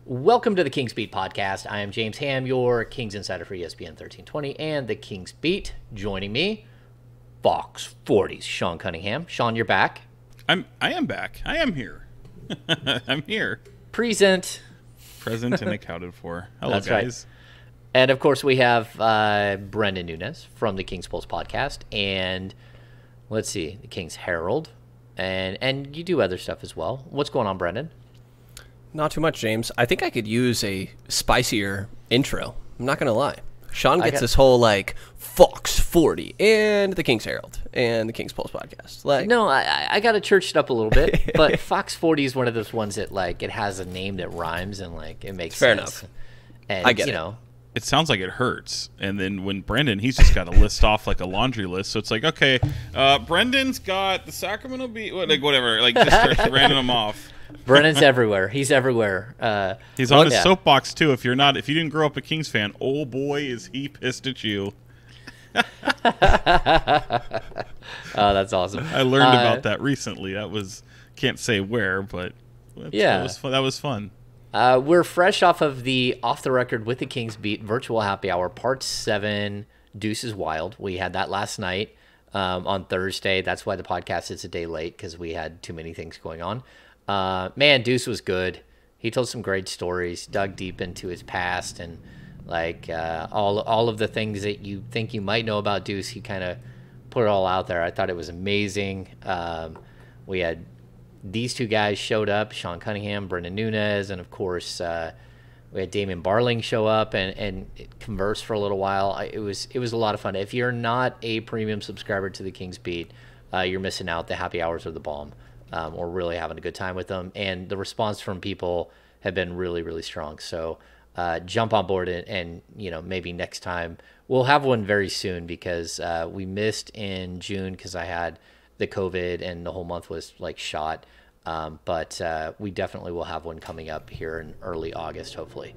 Welcome to the Kings Beat podcast. I am James Ham, your Kings insider for ESPN 1320 and the Kings Beat. Joining me, Fox 40's Sean Cunningham. Sean, you're back. I am back. I am here. I'm here. Present and accounted for. Hello, That's guys. Right. And of course, we have Brenden Nunes from the Kings Pulse podcast, and let's see, the Kings Herald, and you do other stuff as well. What's going on, Brenden? Not too much, James. I think I could use a spicier intro. I'm not going to lie. Sean gets this whole, like, Fox 40 and the Kings Herald and the Kings Pulse podcast. Like, no, I got to church it up a little bit, but Fox 40 is one of those ones that, like, it has a name that rhymes and, like, it makes fair sense. Enough. And, I get it. It sounds like it hurts. And then when Brenden, he's just got to list off, like, a laundry list. So it's like, okay, Brendan's got the Sacramento whatever. Like, just starts random them off. Brennan's everywhere. He's everywhere. He's on his soapbox too. If you didn't grow up a Kings fan, oh boy, is he pissed at you. Oh, that's awesome. I learned about that recently. That was, can't say where, but that was fun. We're fresh off of the Off the Record with the Kings Beat virtual happy hour, part 7, Deuce is Wild. We had that last night on Thursday. That's why the podcast is a day late, because we had too many things going on. Man, Deuce was good. He told some great stories, dug deep into his past, and like all of the things that you think you might know about Deuce, he kind of put it all out there. I thought it was amazing. We had these two guys showed up, Sean Cunningham, Brenden Nunes, and of course we had Damon Barling show up and converse for a little while. It was a lot of fun. If you're not a premium subscriber to the Kings Beat, you're missing out. The happy hours are the bomb. We're really having a good time with them, and the response from people have been really, really strong. So jump on board, and maybe next time we'll have one very soon, because we missed in June because I had the COVID and the whole month was like shot. But we definitely will have one coming up here in early August, hopefully.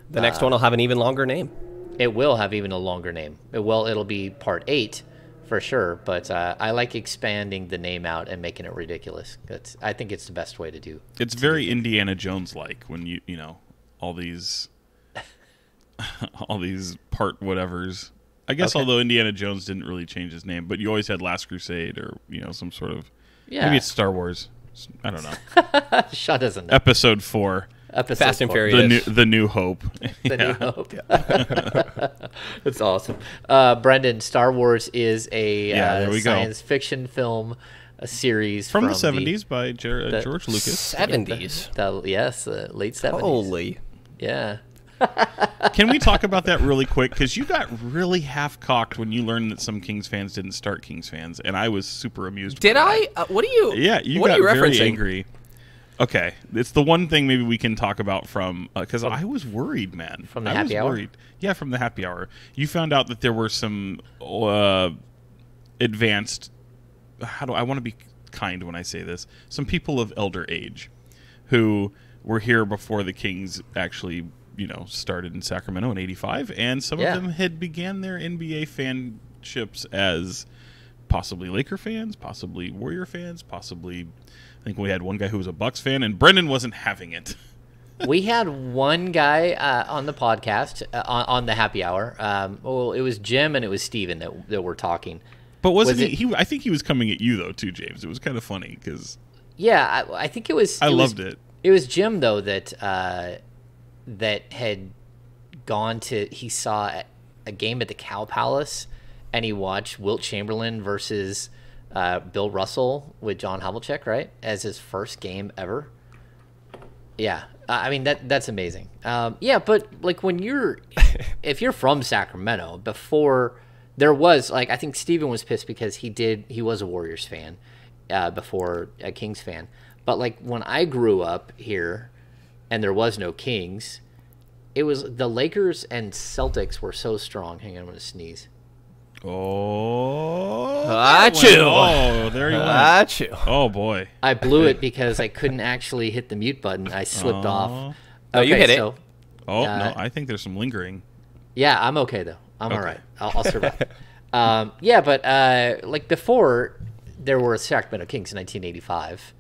the next one will have an even longer name. It will have even a longer name. It'll be part 8. For sure, but I like expanding the name out and making it ridiculous. I think it's the best way to do. It's very Indiana Jones-like when you all these part whatevers. I guess although Indiana Jones didn't really change his name, but you always had Last Crusade or some sort of maybe it's Star Wars. I don't know. Sean doesn't know. Episode 4. Fast and Furious. The New Hope. New Hope. That's awesome. Brenden, Star Wars is a science fiction film, a series from the 70s by George Lucas. 70s? Yes, late 70s. Holy. Yeah. Can we talk about that really quick? Because you got really half-cocked when you learned that some Kings fans didn't start Kings fans, and I was super amused. Did I? What are you? Yeah, you got very angry. Okay, it's the one thing maybe we can talk about from because I was worried, man. From the happy hour? Worried. Yeah, from the happy hour. You found out that there were some advanced. I want to be kind when I say this? Some people of elder age who were here before the Kings actually, started in Sacramento in '85, and some of them had began their NBA fanships as possibly Laker fans, possibly Warrior fans, possibly. I think we had one guy who was a Bucks fan, and Brenden wasn't having it. We had one guy on the podcast, on the happy hour. It was Jim and it was Steven that were talking. But wasn't he? I think he was coming at you, though, too, James. It was kind of funny because... Yeah, I think it was... I loved it. It was Jim, though, that had gone to... He saw a game at the Cow Palace, and he watched Wilt Chamberlain versus... Bill Russell with John Havlicek, right, as his first game ever. Yeah, I mean that's amazing. But like when if you're from Sacramento, before there was I think Steven was pissed because he was a Warriors fan before a Kings fan. But like when I grew up here, and there was no Kings, it was the Lakers and Celtics were so strong. Hang on, I'm gonna sneeze. Oh, achoo! Oh, there you went. Achoo! Oh boy, I blew it because I couldn't actually hit the mute button. I slipped off. Oh, you hit it. Oh no, I think there's some lingering. Yeah, I'm okay though. I'm all right. I'll survive. But like before, there were Sacramento Kings in 1985.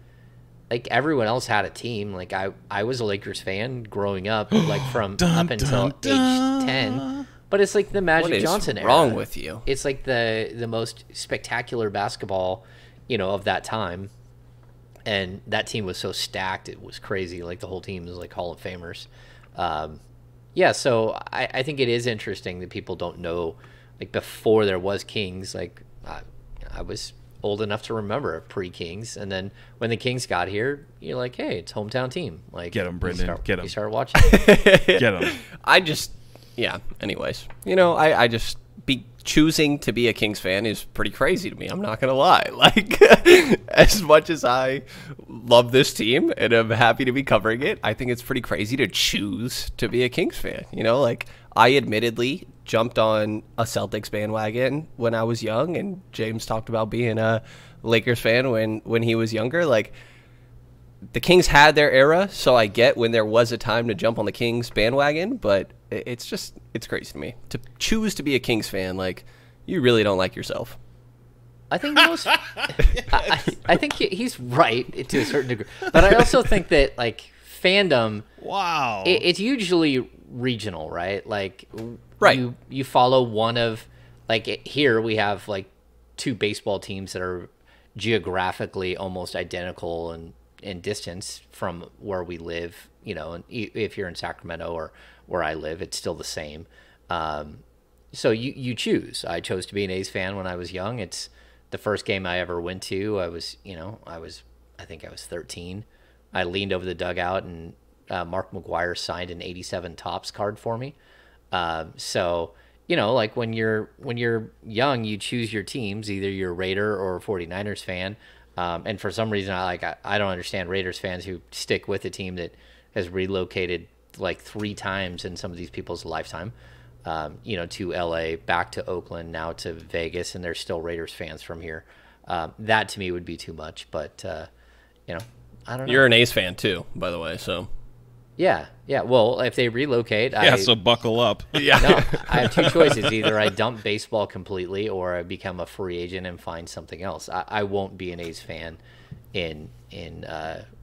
like everyone else had a team. Like I was a Lakers fan growing up, like from up until age 10. But it's like the Magic Johnson era. What is wrong with you? It's like the most spectacular basketball, of that time. And that team was so stacked, it was crazy. Like the whole team was like Hall of Famers. Yeah, so I think it is interesting that people don't know, like before there was Kings, like I was old enough to remember pre-Kings, and then when the Kings got here, you're like, hey, it's hometown team. Like, get them, Brenden. Get them. You start watching. Get them. Anyways, I just choosing to be a Kings fan is pretty crazy to me. I'm not gonna lie. Like, as much as I love this team and I'm happy to be covering it, I think it's pretty crazy to choose to be a Kings fan. Like I admittedly jumped on a Celtics bandwagon when I was young, and James talked about being a Lakers fan when he was younger. Like, the Kings had their era, so I get when there was a time to jump on the Kings bandwagon, but it's crazy to me to choose to be a Kings fan. Like, you really don't like yourself. I think most. I think he's right to a certain degree, but I also think that like fandom. Wow. It's usually regional, right? Like, right. You follow one of, like here we have like two baseball teams that are geographically almost identical and in distance from where we live. And if you're in Sacramento or where I live, it's still the same. So you choose. I chose to be an A's fan when I was young. It's the first game I ever went to. I think I was 13. I leaned over the dugout and Mark McGuire signed an 87 Topps card for me. So, like when you're young, you choose your teams, either you're a Raider or a 49ers fan. And for some reason, I don't understand Raiders fans who stick with a team that has relocated like 3 times in some of these people's lifetime, to LA, back to Oakland, now to Vegas, and they're still Raiders fans from here. That to me would be too much, but I don't know. You're an A's fan too, by the way, so. Yeah. Well, if they relocate, so buckle up. No, I have 2 choices. Either I dump baseball completely, or I become a free agent and find something else. I won't be an A's fan in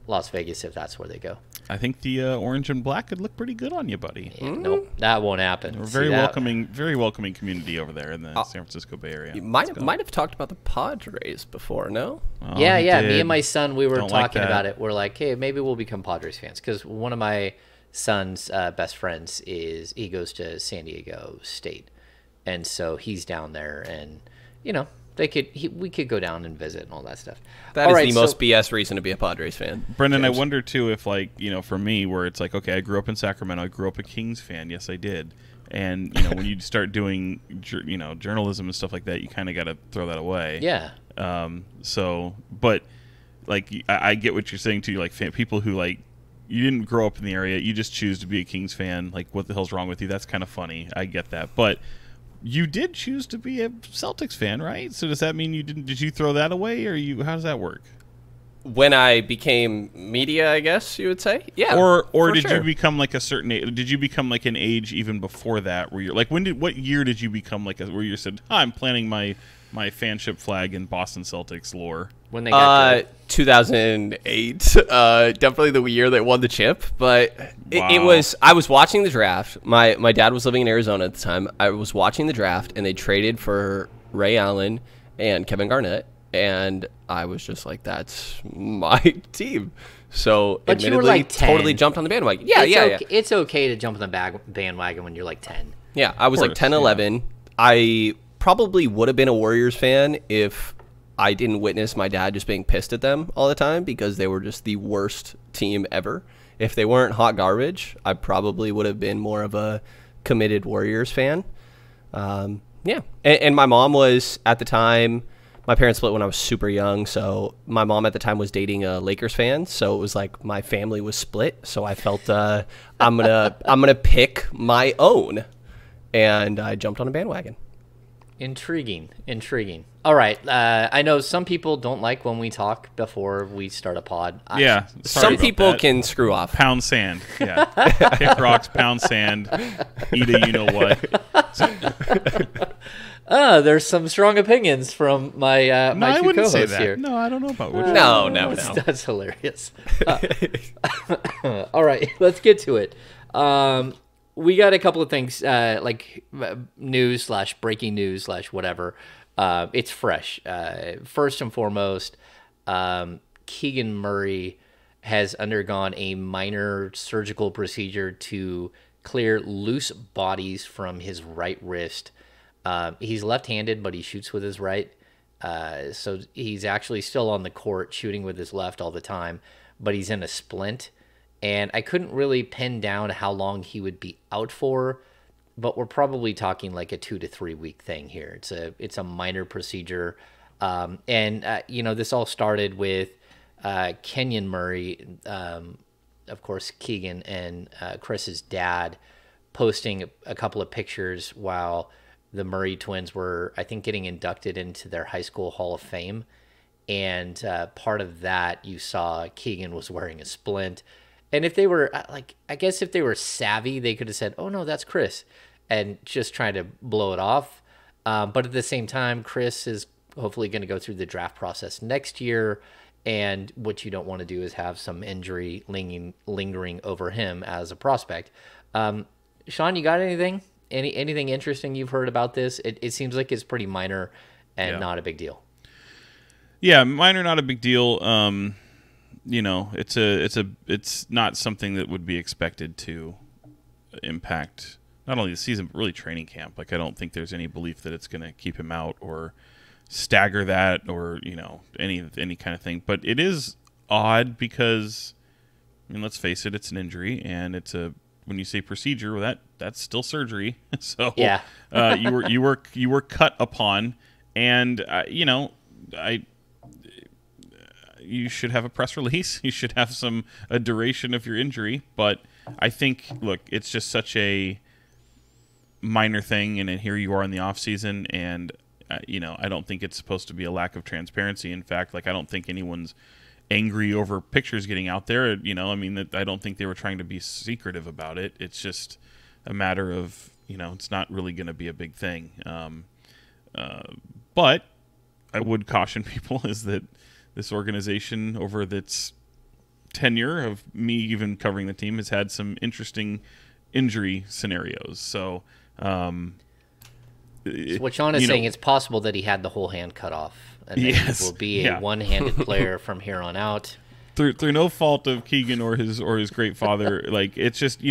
Las Vegas if that's where they go. I think the orange and black could look pretty good on you, buddy. Yeah, nope, that won't happen. We're very welcoming community over there in the San Francisco Bay Area. You might have talked about the Padres before, no? Oh, yeah. Me and my son, we were talking about it. We're like, hey, maybe we'll become Padres fans, because one of my son's best friends he goes to San Diego State, and so he's down there, and we could go down and visit and all that stuff. That is the most BS reason to be a Padres fan. Brenden, James. I wonder too if for me, where it's like, okay, I grew up in Sacramento, I grew up a Kings fan. Yes, I did. And when you start doing journalism and stuff like that, you kind of got to throw that away. Yeah. But like I get what you're saying too. Like people who like, you didn't grow up in the area, you just choose to be a Kings fan. Like, what the hell's wrong with you? That's kind of funny. I get that, but you did choose to be a Celtics fan, right? So does that mean you didn't? Did you throw that away, or how does that work? When I became media, I guess you would say, yeah. Or did you become like a certain age? Did you become like an age even before that? Where you're like, what year did you become like where you said, I'm planting my fanship flag in Boston Celtics lore? When they got 2008, definitely the year they won the chip. But it was, I was watching the draft. My dad was living in Arizona at the time. I was watching the draft, and they traded for Ray Allen and Kevin Garnett, and I was just like, that's my team. So, but you were like 10. Totally jumped on the bandwagon. Yeah. It's okay to jump on the bandwagon when you're like 10. Yeah, I was like 10, 11. Yeah. I probably would have been a Warriors fan if I didn't witness my dad just being pissed at them all the time, because they were just the worst team ever. If they weren't hot garbage, I probably would have been more of a committed Warriors fan. Yeah. And my mom was, at the time, my parents split when I was super young, so my mom at the time was dating a Lakers fan, so it was like my family was split, so I felt I'm gonna pick my own, and I jumped on a bandwagon. Intriguing. All right. I know some people don't like when we talk before we start a pod. Some people can screw off. Pound sand. Yeah. Pick rocks, pound sand, eat a you-know-what. There's some strong opinions from my my two co-hosts here. No, I don't know about which. No. That's hilarious. All right, let's get to it. We got a couple of things like news / breaking news / whatever. It's fresh. First and foremost, Keegan Murray has undergone a minor surgical procedure to clear loose bodies from his right wrist. He's left-handed, but he shoots with his right. So he's actually still on the court shooting with his left all the time, but he's in a splint. And I couldn't really pin down how long he would be out for, but we're probably talking like a 2 to 3 week thing here. It's a minor procedure. This all started with Keegan Murray, of course, Keegan and Chris's dad posting a couple of pictures while the Murray twins were, I think, getting inducted into their high school Hall of Fame. And part of that, you saw Keegan was wearing a splint. And if they were, I guess if they were savvy, they could have said, oh, no, that's Chris, and just trying to blow it off. But at the same time, Chris is hopefully going to go through the draft process next year. And what you don't want to do is have some injury lingering over him as a prospect. Sean, you got anything? Anything interesting you've heard about this? It seems like it's pretty minor and not a big deal. Yeah, minor, not a big deal. It's not something that would be expected to impact not only the season but really training camp. Like, I don't think there's any belief that it's going to keep him out or stagger that or any kind of thing. But it is odd because, I mean, let's face it, it's an injury, and when you say procedure, that's still surgery. So yeah, you were cut upon, and you should have a press release. You should have a duration of your injury. But I think, look, it's just such a minor thing, and here you are in the off season, and I don't think it's supposed to be a lack of transparency. In fact, I don't think anyone's angry over pictures getting out there. I don't think they were trying to be secretive about it. It's just a matter of, it's not really going to be a big thing. But I would caution people is that this organization, over its tenure of me even covering the team, has had some interesting injury scenarios. So, what Sean is saying, it's possible that he had the whole hand cut off, and that he will be a one-handed player from here on out. Through no fault of Keegan or his great father, it's just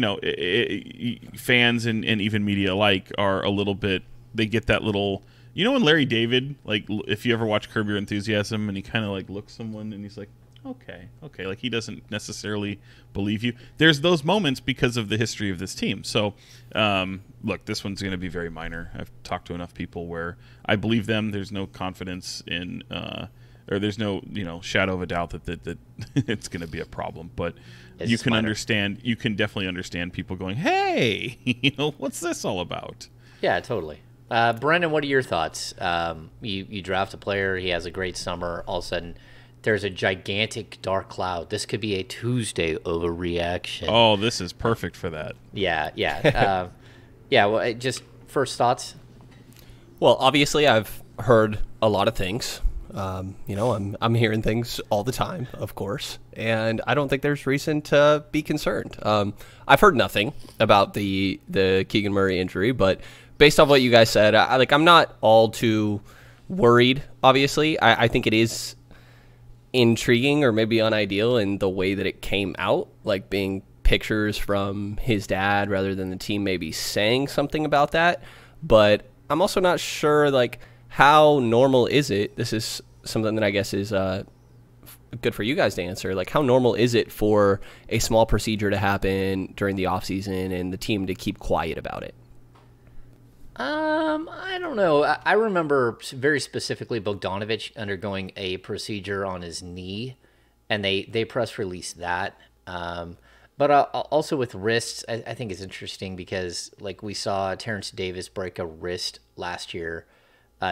fans and even media alike are a little bit. They get that little. When Larry David, if you ever watch Curb Your Enthusiasm, and he kind of looks someone and he's like, okay, he doesn't necessarily believe you. There's those moments because of the history of this team. So, look, this one's going to be very minor. I've talked to enough people where I believe them. There's no confidence in, or there's no shadow of a doubt that it's going to be a problem. But you can understand. You can definitely understand people going, hey, what's this all about? Yeah, totally. Brenden, what are your thoughts? You draft a player, he has a great summer, all of a sudden there's a gigantic dark cloud. This could be a Tuesday overreaction. Oh, this is perfect for that. Yeah. Well, just first thoughts? Well, obviously I've heard a lot of things. I'm hearing things all the time, of course, and I don't think there's reason to be concerned. I've heard nothing about the Keegan Murray injury, but based off what you guys said, I'm not all too worried, obviously. I think it is intriguing or maybe unideal in the way that it came out, being pictures from his dad rather than the team maybe saying something about that. But I'm also not sure, how normal is it? This is something that I guess is good for you guys to answer. How normal is it for a small procedure to happen during the offseason and the team to keep quiet about it? I don't know. I remember very specifically Bogdanovich undergoing a procedure on his knee, and they press released that. But also with wrists, I think it's interesting because we saw Terence Davis break a wrist last year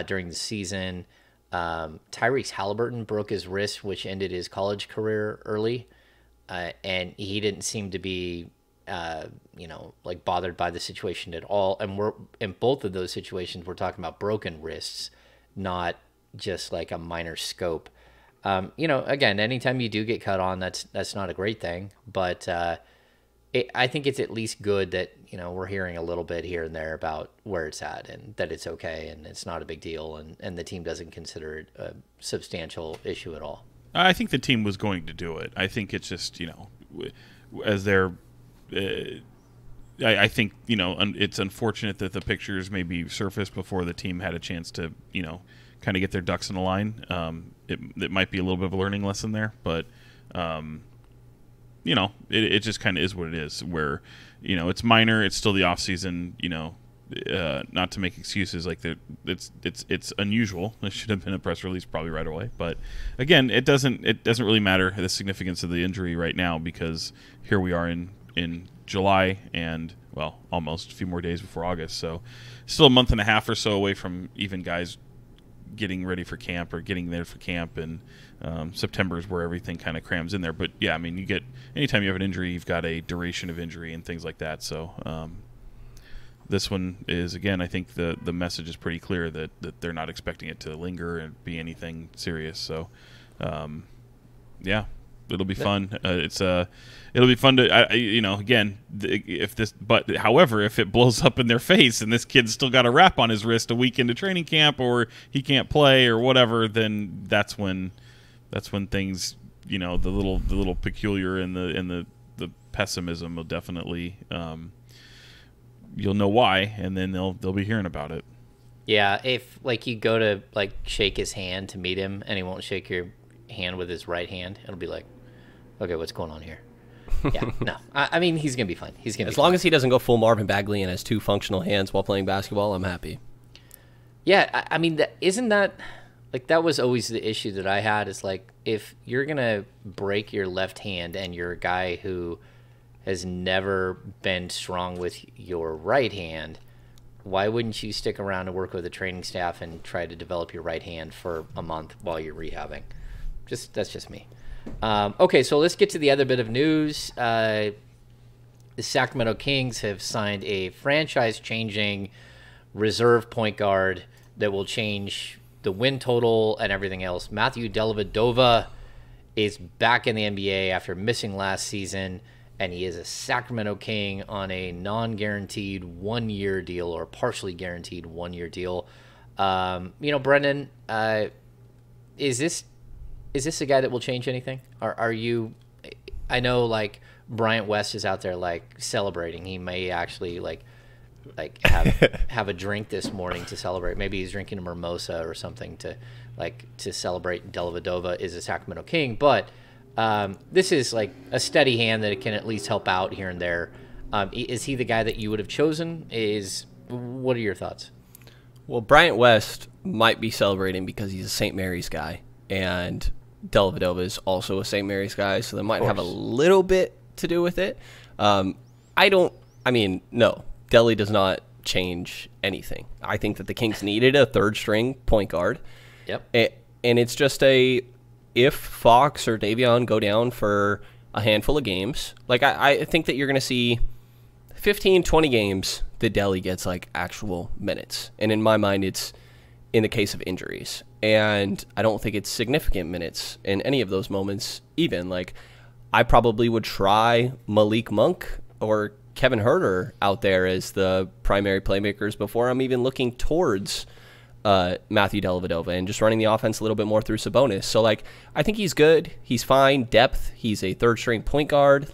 during the season. Tyrese Halliburton broke his wrist, which ended his college career early, and he didn't seem to be like bothered by the situation at all. And we're in both of those situations, we're talking about broken wrists, not just like a minor scope. Again, anytime you do get cut on, that's not a great thing, but I think it's at least good that, we're hearing a little bit here and there about where it's at and that it's okay and it's not a big deal and the team doesn't consider it a substantial issue at all. I think the team was going to do it. I think it's just, as they're, I think, it's unfortunate that the pictures maybe surfaced before the team had a chance to, kind of get their ducks in a line. It might be a little bit of a learning lesson there, but, it just kind of is what it is where, it's minor. It's still the off season, not to make excuses like it's unusual. It should have been a press release probably right away. But again, it doesn't really matter the significance of the injury right now because here we are in July and almost a few more days before August. So still a month and a half or so away from even guys getting ready for camp or getting there for camp, and September is where everything kind of crams in there. But yeah, I mean, anytime you have an injury, you've got a duration of injury and things like that. So this one is, again, I think the message is pretty clear that they're not expecting it to linger and be anything serious. So yeah, it'll be fun. It'll be fun to, again, however, if it blows up in their face and this kid's still got a wrap on his wrist a week into training camp or he can't play or whatever, then that's when things, the little peculiar and the pessimism will definitely, you'll know why, and then they'll be hearing about it. Yeah, if you go to shake his hand to meet him and he won't shake your hand with his right hand, it'll be like, okay, what's going on here? Yeah, no. I mean, he's going to be fine. He's going to be fine. As long as he doesn't go full Marvin Bagley and has two functional hands while playing basketball, I'm happy. Yeah, I mean, isn't that... that was always the issue that I had is, if you're going to break your left hand and you're a guy who has never been strong with your right hand, why wouldn't you stick around and work with the training staff and try to develop your right hand for a month while you're rehabbing? That's just me. Okay, so let's get to the other bit of news. The Sacramento Kings have signed a franchise-changing reserve point guard that will change the win total and everything else. Matthew Dellavedova is back in the NBA after missing last season, and he is a Sacramento King on a non-guaranteed one-year deal or partially guaranteed one-year deal. Brenden, is this a guy that will change anything? Are you? I know Bryant West is out there celebrating. He may actually have a drink this morning to celebrate. Maybe he's drinking a mimosa or something to celebrate Dellavedova is a Sacramento King. But this is a steady hand that can at least help out here and there. Is he the guy that you would have chosen? What are your thoughts? Well, Bryant West might be celebrating because he's a St. Mary's guy, and Dellavedova is also a St. Mary's guy, so that might have a little bit to do with it. No, Delly does not change anything. I think that the Kings needed a third-string point guard. Yep. And it's just if Fox or Davion go down for a handful of games, I think that you're going to see 15, 20 games that Delly gets actual minutes. And in my mind, it's in the case of injuries. And I don't think it's significant minutes in any of those moments even. I probably would try Malik Monk or Kevin Huerter out there as the primary playmakers before I'm even looking towards Matthew Dellavedova and just running the offense a little bit more through Sabonis. So, I think he's good. He's fine. Depth. He's a third-string point guard.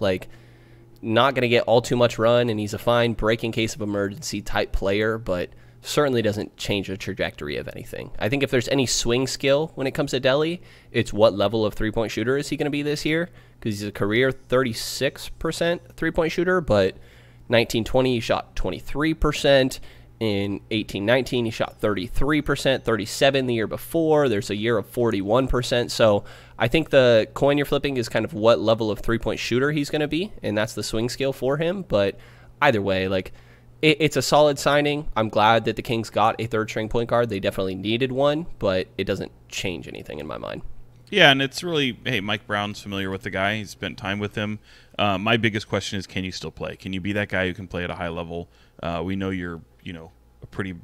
Not going to get all too much run, and he's a fine break-in case of emergency type player, but certainly doesn't change the trajectory of anything. I think if there's any swing skill when it comes to Delly, it's what level of three-point shooter is he going to be this year? Because he's a career 36% three-point shooter, but 19-20 he shot 23%. In 18-19 he shot 33%, 37% the year before. There's a year of 41%. So I think the coin you're flipping is kind of what level of three-point shooter he's going to be, and that's the swing skill for him. But either way, it's a solid signing. I'm glad that the Kings got a third-string point guard. They definitely needed one, but it doesn't change anything in my mind. Yeah, and it's really, hey, Mike Brown's familiar with the guy. He's spent time with him. My biggest question is, can you still play? Can you be that guy who can play at a high level? We know you're, a pretty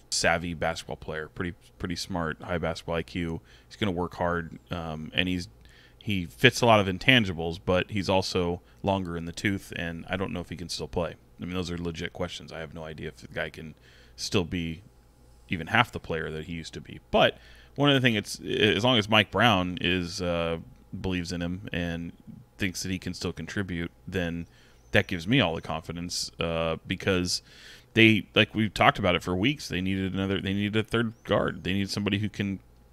savvy basketball player, pretty smart, high basketball IQ. He's going to work hard, and he fits a lot of intangibles, but he's also longer in the tooth, and I don't know if he can still play. I mean, those are legit questions. I have no idea if the guy can still be even half the player that he used to be. But one of the things, as long as Mike Brown believes in him and thinks that he can still contribute, then that gives me all the confidence because like we've talked about it for weeks, they needed a third guard. They need somebody who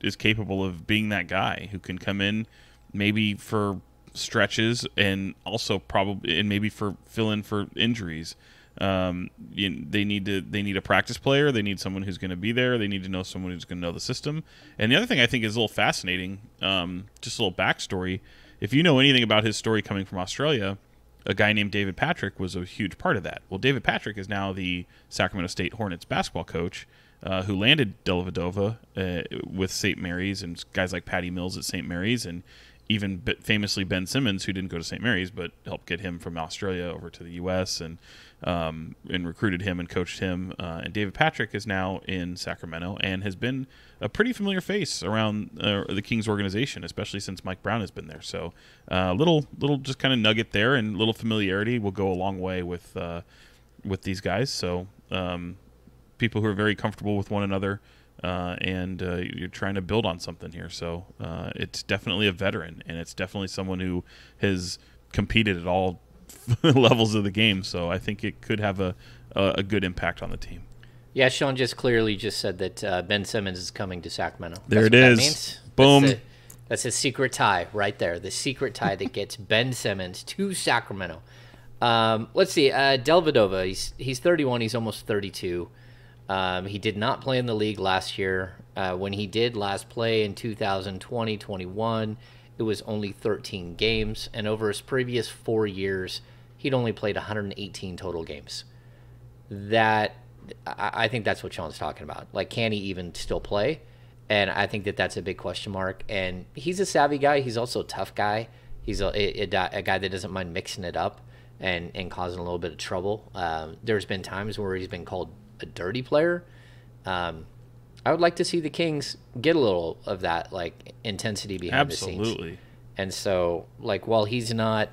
is capable of being that guy, who can come in maybe for stretches and also maybe for fill in for injuries. They need a practice player. They need someone who's going to be there. They need to know someone who's going to know the system. And the other thing I think is a little fascinating, just a little backstory. If you know anything about his story coming from Australia, a guy named David Patrick was a huge part of that. Well, David Patrick is now the Sacramento State Hornets basketball coach, who landed Dellavedova with St. Mary's and guys like Patty Mills at St. Mary's, and even famously Ben Simmons, who didn't go to St. Mary's but helped get him from Australia over to the U.S. and recruited him and coached him. And David Patrick is now in Sacramento and has been a pretty familiar face around the Kings organization, especially since Mike Brown has been there. So little just kind of nugget there, and little familiarity will go a long way with these guys. So people who are very comfortable with one another. And you're trying to build on something here. So it's definitely a veteran, and it's definitely someone who has competed at all levels of the game. So I think it could have a good impact on the team. Yeah, Sean just clearly said that Ben Simmons is coming to Sacramento. There it is. That means. Boom. That's a secret tie right there. The secret tie that gets Ben Simmons to Sacramento. Let's see. Dellavedova, he's 31. He's almost 32. He did not play in the league last year. When he did last play in 2020-21, it was only 13 games. And over his previous 4 years, he'd only played 118 total games. I think that's what Sean's talking about. Like, can he even still play? And I think that's a big question mark. And he's a savvy guy. He's also a tough guy. He's a guy that doesn't mind mixing it up and causing a little bit of trouble. There's been times where he's been called a dirty player. I would like to see the Kings get a little of that, like, intensity behind the scenes. Absolutely. And so, like, while he's not,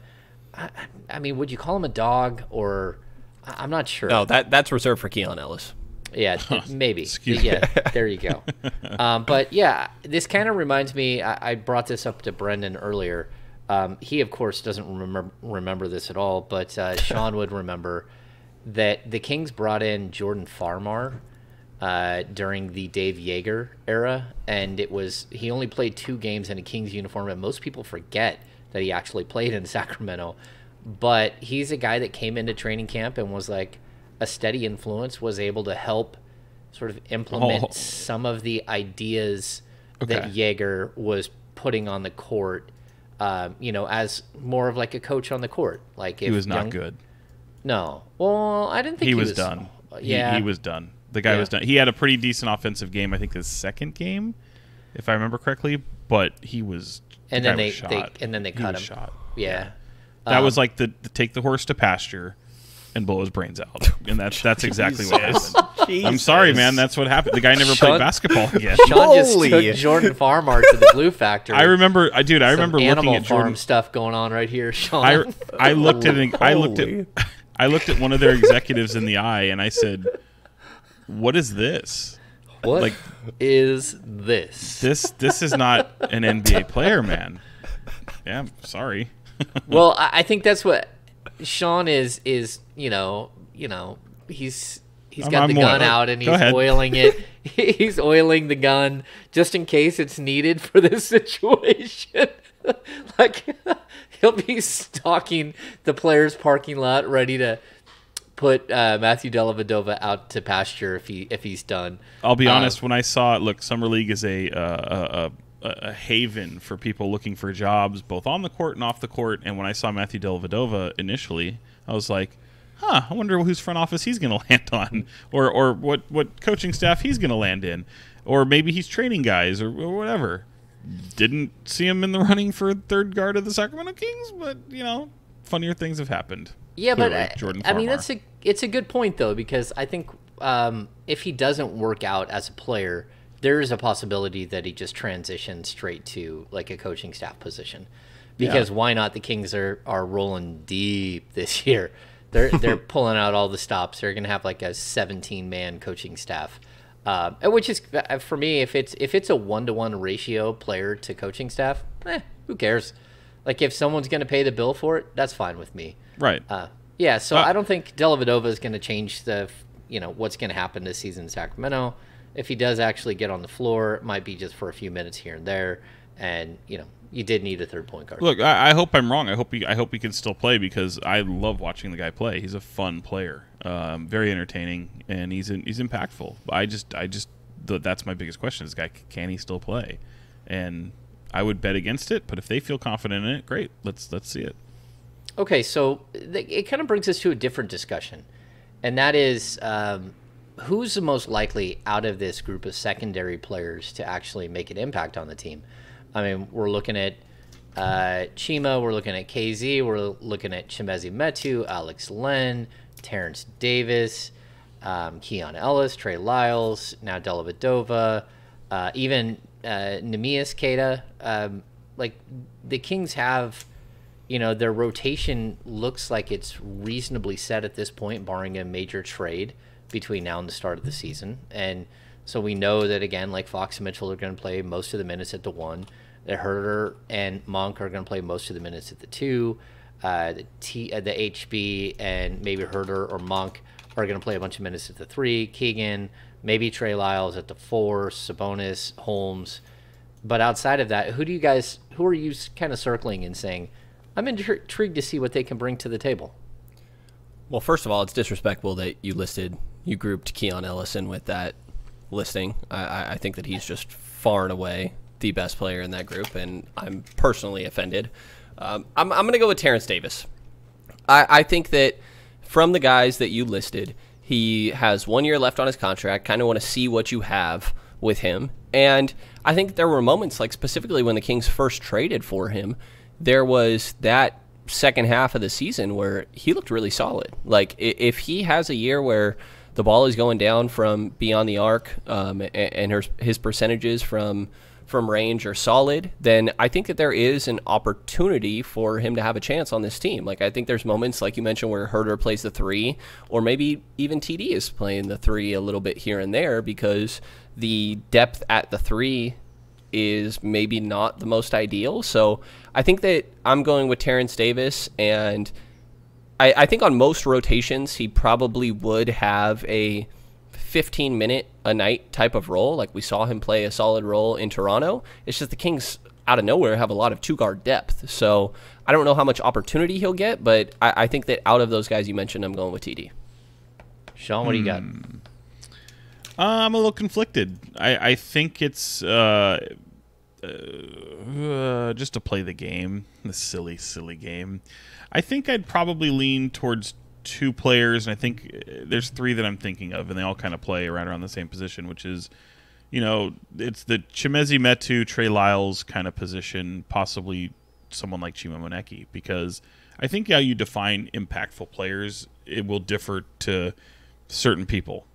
I mean, would you call him a dog, or I'm not sure. No, that's reserved for Keon Ellis. Yeah, maybe. Excuse me. There you go. But yeah, this kind of reminds me. I brought this up to Brenden earlier. He, of course, doesn't remember this at all, but Sean would remember that the Kings brought in Jordan Farmar during the Dave Yeager era, and he only played 2 games in a Kings uniform, and most people forget that he actually played in Sacramento. But he's a guy that came into training camp and was like a steady influence, was able to help sort of implement some of the ideas that Yeager was putting on the court, as more of like a coach on the court. Like, if he was not good. No. Well, I didn't think he was done. Yeah. He was done. The guy was done. He had a pretty decent offensive game, I think his second game, if I remember correctly, but he was and then they shot. Cut him. Shot. Yeah. That was like the take the horse to pasture and blow his brains out. And that's exactly what happened. I'm sorry, man. That's what happened. The guy never played basketball again. Sean just took Jordan Farmar to the Glue Factory. I remember looking at Animal Jordan Farm stuff going on right here, Sean. I looked at one of their executives in the eye, and I said, "What is this? What is this? This is not an NBA player, man." Yeah, sorry. Well, I think that's what Sean is he's got the gun out and he's oiling it. He's oiling the gun just in case it's needed for this situation. Like, he'll be stalking the players' parking lot, ready to put Matthew Dellavedova out to pasture if he's done. I'll be honest. When I saw it, look, Summer League is a haven for people looking for jobs, both on the court and off the court. And when I saw Matthew Dellavedova initially, I was like, I wonder whose front office he's going to land on, or what coaching staff he's going to land in, or maybe he's training guys or whatever. didn't see him in the running for third guard of the Sacramento Kings, but, funnier things have happened. Yeah, Clearly, but Jordan I mean, Farmar. it's a good point, though, because I think if he doesn't work out as a player, there is a possibility that he just transitions straight to like a coaching staff position. Because why not? The Kings are rolling deep this year. They're pulling out all the stops. They're going to have like a 17-man coaching staff, which is for me, if it's a 1-to-1 ratio player to coaching staff, who cares? Like if someone's going to pay the bill for it, that's fine with me. Right. Yeah. So I don't think Dellavedova is going to change what's going to happen this season in Sacramento. If he does actually get on the floor, it might be just for a few minutes here and there, and you did need a third point guard. Look, I hope I'm wrong. I hope he can still play because I love watching the guy play. He's a fun player, very entertaining, and he's impactful. That's my biggest question: is can he still play? And I would bet against it, but if they feel confident in it, great. Let's see it. Okay, so it kind of brings us to a different discussion, and that is who's the most likely out of this group of secondary players to actually make an impact on the team. I mean, we're looking at Chima, we're looking at KZ, we're looking at Chimezie Metu, Alex Len, Terence Davis, Keon Ellis, Trey Lyles, now Dellavedova, even Neemias Queta. Like the Kings have, their rotation looks like it's reasonably set at this point, barring a major trade between now and the start of the season. And so we know that, again, like Fox and Mitchell are going to play most of the minutes at the 1. That Herter and Monk are going to play most of the minutes at the 2. The HB and maybe Herter or Monk are going to play a bunch of minutes at the 3. Keegan, maybe Trey Lyles at the 4. Sabonis, Holmes. But outside of that, who are you kind of circling and saying, I'm intrigued to see what they can bring to the table? Well, first of all, it's disrespectful that you grouped Keon Ellis in with that listing. I think that he's just far and away the best player in that group, and I'm personally offended. I'm going to go with Terence Davis. I think that from the guys that you listed, he has 1 year left on his contract. Kind of want to see what you have with him. And I think there were moments, like specifically when the Kings first traded for him, there was that second half of the season where he looked really solid. Like if he has a year where the ball is going down from beyond the arc and his percentages from range are solid, then I think that there is an opportunity for him to have a chance on this team. Like I think there's moments, like you mentioned, where Herter plays the 3, or maybe even TD is playing the 3 a little bit here and there because the depth at the 3 is maybe not the most ideal. So I think that I'm going with Terence Davis, and I think on most rotations he probably would have a 15-minute a night type of role. Like we saw him play a solid role in Toronto. It's just the Kings out of nowhere have a lot of 2-guard depth. So I don't know how much opportunity he'll get, but I think that out of those guys you mentioned, I'm going with TD. Sean, what do you got? I'm a little conflicted. I think it's just to play the game, the silly game. I think I'd probably lean towards 2 players, and I think there's 3 that I'm thinking of, and they all kind of play right around the same position, which is, it's the Chimezie Metu, Trey Lyles kind of position, possibly someone like Chima Moneke, because I think how you define impactful players, it will differ to certain people,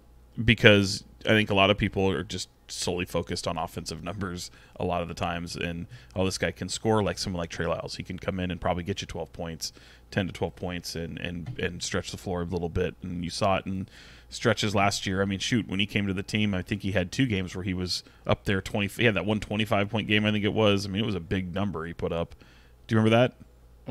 because I think a lot of people are just solely focused on offensive numbers a lot of the times, and this guy can score like someone like Trey Lyles. He can come in and probably get you 12 points, 10 to 12 points, and stretch the floor a little bit. And you saw it in stretches last year. I mean, shoot, when he came to the team, I think he had 2 games where he was up there 20. He had that 125-point game, I think it was. I mean, it was a big number he put up. Do you remember that?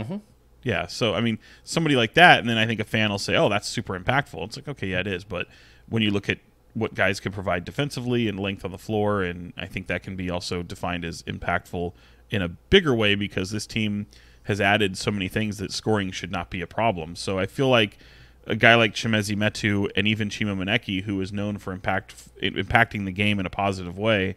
Mm-hmm. Yeah, so, I mean, somebody like that, and then I think a fan will say, oh, that's super impactful. It's like, okay, yeah, it is. But when you look at what guys can provide defensively and length on the floor, and I think that can be also defined as impactful in a bigger way because this team has added so many things that scoring should not be a problem. So I feel like a guy like Chimezie Metu and even Chima Moneke, who is known for impacting the game in a positive way,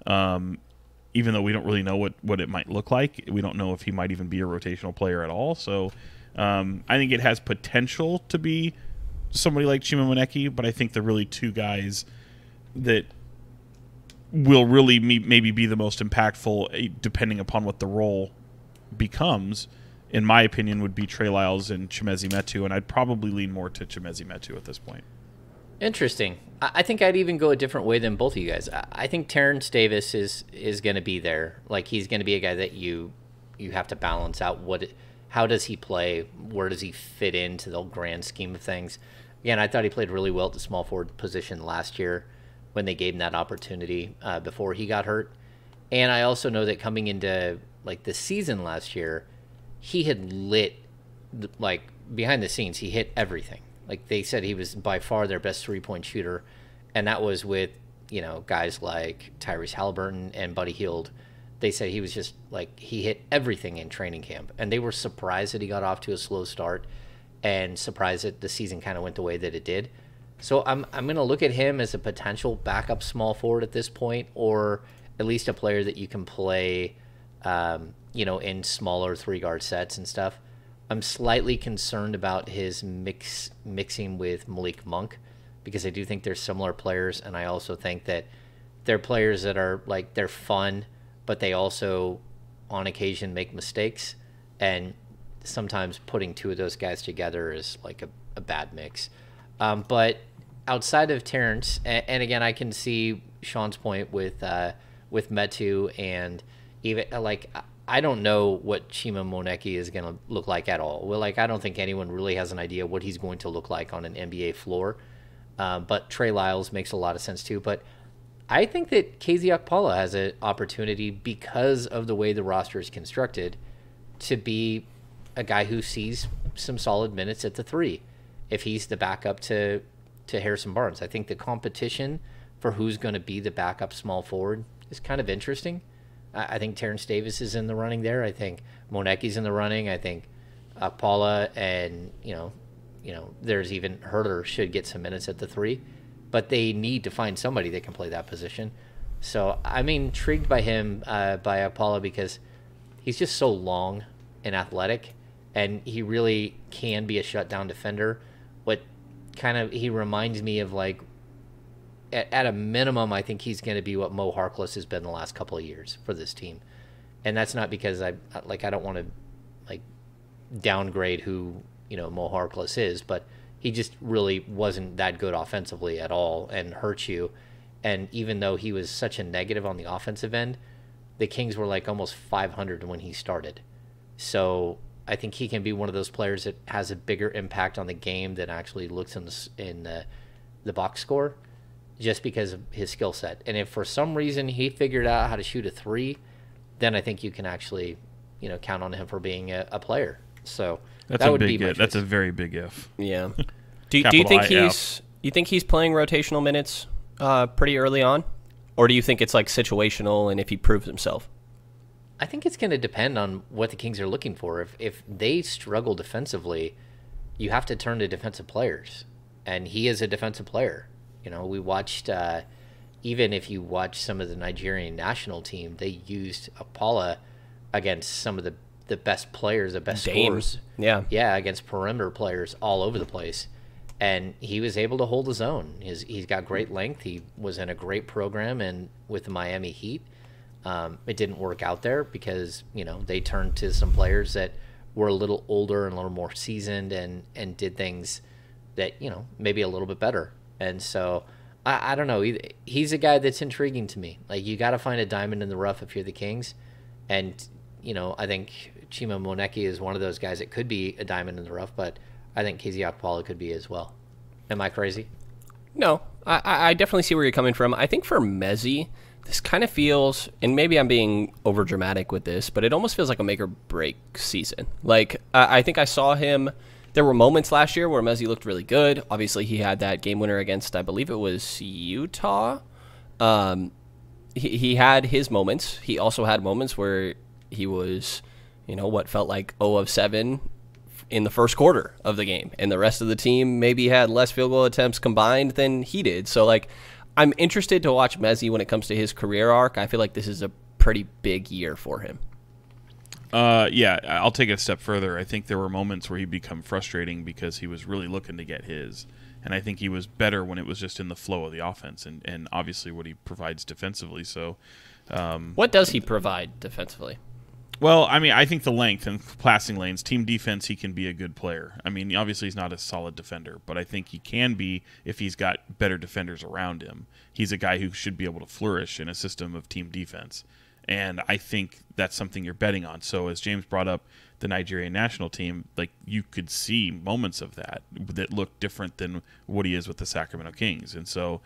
even though we don't really know what it might look like. We don't know if he might even be a rotational player at all. So I think it has potential to be somebody like Chima Moneke, but I think the really 2 guys that will really maybe be the most impactful, depending upon what the role becomes, in my opinion, would be Trey Lyles and Chimezie Metu, and I'd probably lean more to Chimezie Metu at this point. Interesting. I think I'd even go a different way than both of you guys. I think Terence Davis is going to be there. Like, he's going to be a guy that you have to balance out how does he play, where does he fit into the grand scheme of things. Again, I thought he played really well at the small forward position last year when they gave him that opportunity before he got hurt. And I also know that coming into like the season last year, he had lit, like, behind the scenes, he hit everything. Like, they said he was by far their best three-point shooter, and that was with, guys like Tyrese Halliburton and Buddy Hield. They said he was just, like, he hit everything in training camp, and they were surprised that he got off to a slow start and surprised that the season kind of went the way that it did. So I'm going to look at him as a potential backup small forward at this point, or at least a player that you can play, in smaller three-guard sets and stuff. I'm slightly concerned about his mixing with Malik Monk, because I do think they're similar players, and I also think that they're players that are, like, they're fun, but they also, on occasion, make mistakes, and sometimes putting two of those guys together is, like, a bad mix. But outside of Terence, and again, I can see Sean's point with Metu, and even, like, I don't know what Chima Moneke is going to look like at all. Well, like, I don't think anyone really has an idea what he's going to look like on an NBA floor. But Trey Lyles makes a lot of sense too. But I think that KZ Okpala has an opportunity, because of the way the roster is constructed, to be a guy who sees some solid minutes at the three, if he's the backup to Harrison Barnes. I think the competition for who's going to be the backup small forward is kind of interesting. I think Terence Davis is in the running there. I think Moneke's in the running. I think Paula and, there's even Herter should get some minutes at the three. But they need to find somebody that can play that position. So I'm intrigued by him, by Paula, because he's just so long and athletic, and he really can be a shutdown defender. He reminds me of, like, at a minimum, I think he's going to be what Mo Harkless has been the last couple of years for this team. And that's not because I don't want to, like, downgrade who, Mo Harkless is, but he just really wasn't that good offensively at all and hurt you. And even though he was such a negative on the offensive end, the Kings were, like, almost 500 when he started. So I think he can be one of those players that has a bigger impact on the game than actually looks in the box score, just because of his skill set. And if for some reason he figured out how to shoot a three, then I think you can actually, count on him for being a player. So that would be my choice. That's a very big if. Yeah. Do you think he's playing rotational minutes pretty early on, or do you think it's, like, situational and if he proves himself? I think it's going to depend on what the Kings are looking for. If they struggle defensively, you have to turn to defensive players, and he is a defensive player. We watched, even if you watch some of the Nigerian national team, they used Okpala against some of the best players, the best scorers. Yeah, against perimeter players all over the place. And he was able to hold his own. He's got great length. He was in a great program and with the Miami Heat. It didn't work out there because, they turned to some players that were a little older and a little more seasoned and did things that, maybe a little bit better. And so I don't know. He's a guy that's intriguing to me. Like, you got to find a diamond in the rough if you're the Kings. And, I think Chima Moneke is one of those guys that could be a diamond in the rough, but I think KZ Okpala could be as well. Am I crazy? No, I definitely see where you're coming from. I think for Mezzi, this kind of feels, and maybe I'm being over dramatic with this, but it almost feels like a make or break season. Like, I think I saw him. There were moments last year where Mezzi looked really good. Obviously, he had that game winner against, I believe it was Utah. He had his moments. He also had moments where he was, what felt like 0 of 7 in the first quarter of the game. And the rest of the team maybe had less field goal attempts combined than he did. So, like, I'm interested to watch Mezzi when it comes to his career arc. I feel like this is a pretty big year for him. Yeah, I'll take it a step further. I think there were moments where he'd become frustrating because he was really looking to get his. And I think he was better when it was just in the flow of the offense and obviously what he provides defensively. So, what does he provide defensively? Well, I mean, I think the length and passing lanes, team defense, he can be a good player. I mean, obviously he's not a solid defender, but I think he can be if he's got better defenders around him. He's a guy who should be able to flourish in a system of team defense. And I think that's something you're betting on. So as James brought up the Nigerian national team, like you could see moments of that look different than what he is with the Sacramento Kings. And so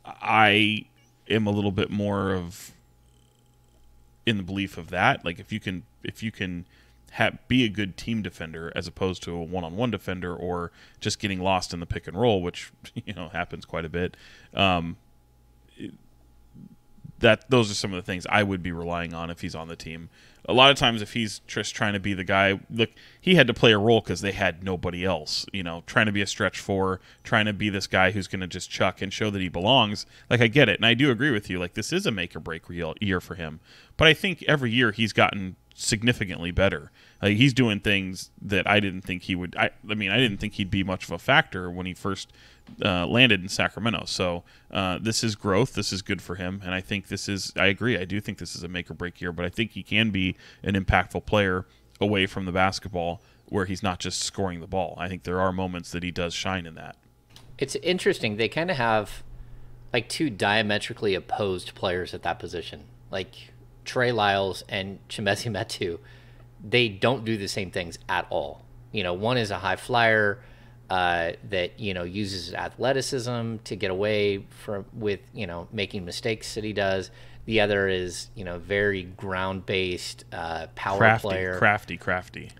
I am a little bit more of in the belief of that. Like if you can be a good team defender as opposed to a one-on-one defender or just getting lost in the pick and roll, which happens quite a bit. Those are some of the things I would be relying on if he's on the team. A lot of times if he's just trying to be the guy, look, he had to play a role because they had nobody else, trying to be a stretch four, trying to be this guy who's going to just chuck and show that he belongs. Like, I get it, and I do agree with you. Like, this is a make-or-break year for him. But I think every year he's gotten significantly better. Like, he's doing things that I didn't think he would. I didn't think he'd be much of a factor when he first landed in Sacramento. So this is growth. This is good for him. And I think I agree. I do think this is a make or break year, but I think he can be an impactful player away from the basketball where he's not just scoring the ball. I think there are moments that he does shine in that. It's interesting. They kind of have like two diametrically opposed players at that position. Like Trey Lyles and Chimezie Metu, they don't do the same things at all. One is a high flyer that uses athleticism to get away with making mistakes that he does. The other is very ground based power player, crafty.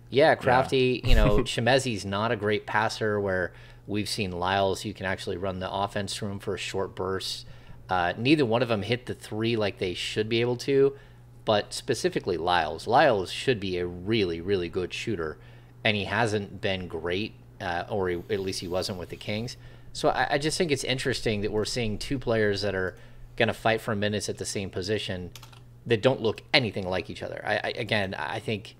Yeah, crafty. Chimezie's not a great passer. Where we've seen Lyles, you can actually run the offense through him for a short burst. Neither one of them hit the three like they should be able to, but specifically Lyles. Lyles should be a really, really good shooter, and he hasn't been great. Or at least he wasn't with the Kings. So I just think it's interesting that we're seeing two players that are going to fight for minutes at the same position that don't look anything like each other. I think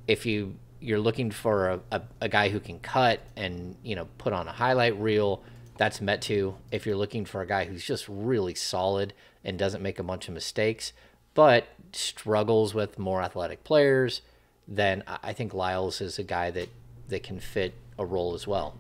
if you're looking for a guy who can cut and put on a highlight reel, that's Metu. If you're looking for a guy who's just really solid and doesn't make a bunch of mistakes but struggles with more athletic players, then I think Lyles is a guy that can fit a role as well.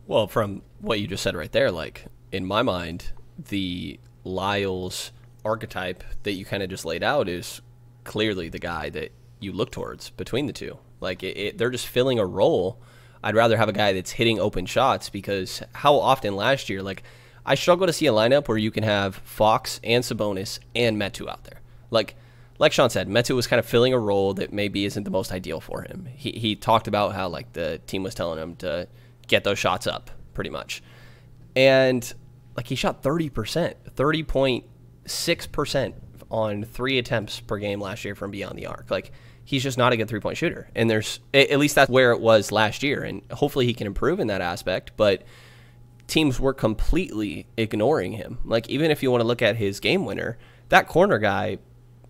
Well, from what you just said right there, like in my mind, the Lyles archetype that you kind of just laid out is clearly the guy that you look towards between the two. Like they're just filling a role. I'd rather have a guy that's hitting open shots because how often last year, like I struggle to see a lineup where you can have Fox and Sabonis and Metu out there. Like Sean said, Metu was kind of filling a role that maybe isn't the most ideal for him. He talked about how like the team was telling him to get those shots up pretty much. And like he shot 30.6% on 3 attempts per game last year from beyond the arc. Like he's just not a good 3-point shooter. And at least that's where it was last year. And hopefully he can improve in that aspect. But teams were completely ignoring him. Like even if you want to look at his game winner, that corner guy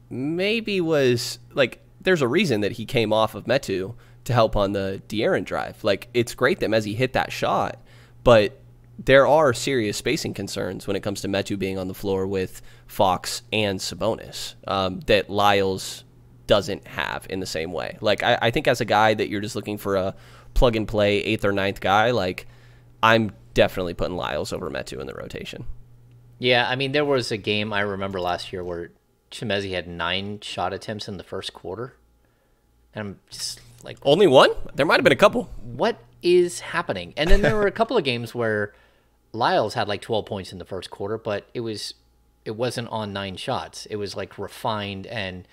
maybe was like there's a reason that he came off of Metu to help on the De'Aaron drive. Like it's great that Mezzi hit that shot, but there are serious spacing concerns when it comes to Metu being on the floor with Fox and Sabonis that Lyles doesn't have in the same way. Like I think as a guy that you're just looking for a plug and play 8th or 9th guy, like I'm definitely putting Lyles over Metu in the rotation. Yeah, I mean there was a game I remember last year where Chimezie had 9 shot attempts in the first quarter. And I'm just like... Only one? There might have been a couple. What is happening? And then there were a couple of games where Lyles had like 12 points in the first quarter, but it wasn't on 9 shots. It was like refined. And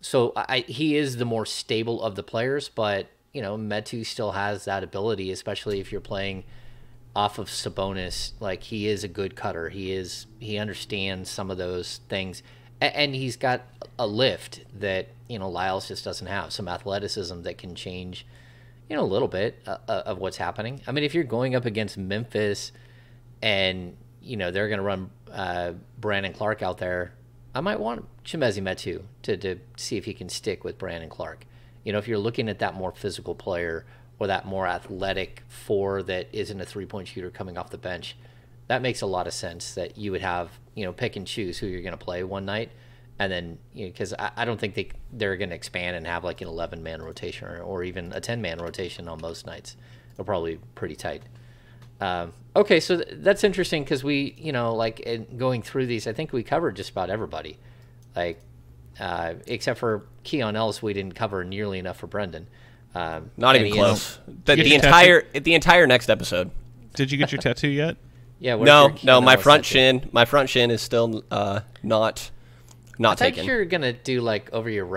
so he is the more stable of the players, but, Metu still has that ability, especially if you're playing off of Sabonis. Like he is a good cutter. He understands some of those things. And he's got a lift that, Lyles just doesn't have. Some athleticism that can change, a little bit of what's happening. I mean, if you're going up against Memphis and, they're going to run Brandon Clark out there, I might want Chimezie Metu to see if he can stick with Brandon Clark. if you're looking at that more physical player or that more athletic four that isn't a three-point shooter coming off the bench, that makes a lot of sense that you would have, pick and choose who you're going to play one night. And then, because I don't think they're going to expand and have like an 11-man rotation or even a 10-man rotation on most nights. They're probably pretty tight. Okay, so that's interesting because we, in going through these, I think we covered just about everybody. Like, except for Keon Ellis, we didn't cover nearly enough for Brenden. Not even close. The entire next episode. Did you get your tattoo yet? Yeah. No. My front shin is still not I taken. thought you were gonna do like over your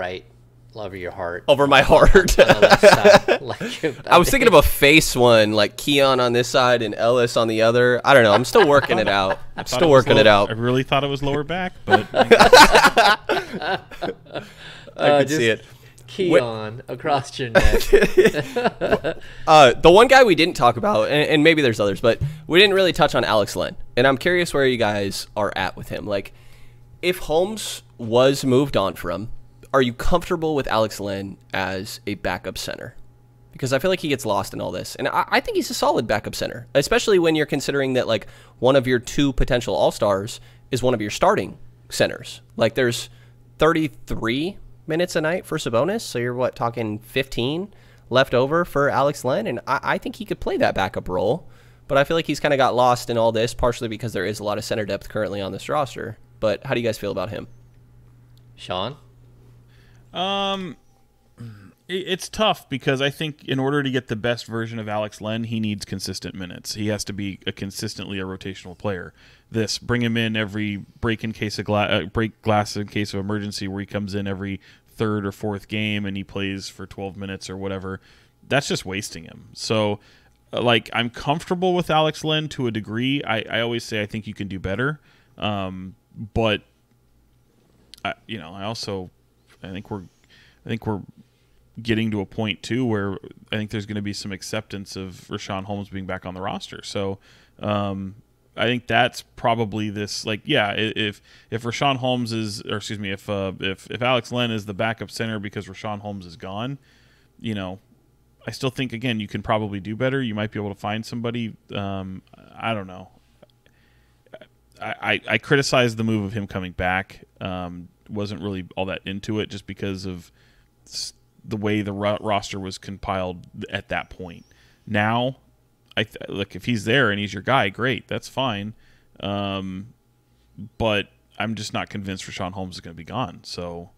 heart. Over my heart. On the left side. I was thinking of a face one, like Keon on this side and Ellis on the other. I don't know. I'm still working it out. I really thought it was lower back, but I could see it. Keon across your neck. The one guy we didn't talk about, and maybe there's others, but we didn't really touch on Alex Len. And I'm curious where you guys are at with him. Like, if Holmes was moved on from, are you comfortable with Alex Len as a backup center? Because I feel like he gets lost in all this. And I think he's a solid backup center, especially when you're considering that, like, one of your two potential all-stars is one of your starting centers. Like, there's 33 minutes a night for Sabonis, so you're, talking 15 left over for Alex Len? And I think he could play that backup role. But I feel like he's kind of got lost in all this, partially because there is a lot of center depth currently on this roster. But how do you guys feel about him? Sean? It's tough because I think in order to get the best version of Alex Len, he needs consistent minutes. He has to be consistently a rotational player. Bring him in every break glass in case of emergency, where he comes in every third or fourth game and he plays for 12 minutes or whatever. That's just wasting him. So, I'm comfortable with Alex Len to a degree. I always say I think you can do better, but I think we're getting to a point too where I think there's going to be some acceptance of Richaun Holmes being back on the roster. So I think that's probably this. If Richaun Holmes if Alex Len is the backup center because Richaun Holmes is gone, I still think again you can probably do better. You might be able to find somebody. I don't know. I criticized the move of him coming back. Wasn't really all that into it just because of the way the roster was compiled at that point. Now, look, if he's there and he's your guy, great, that's fine. But I'm just not convinced Richaun Holmes is going to be gone. So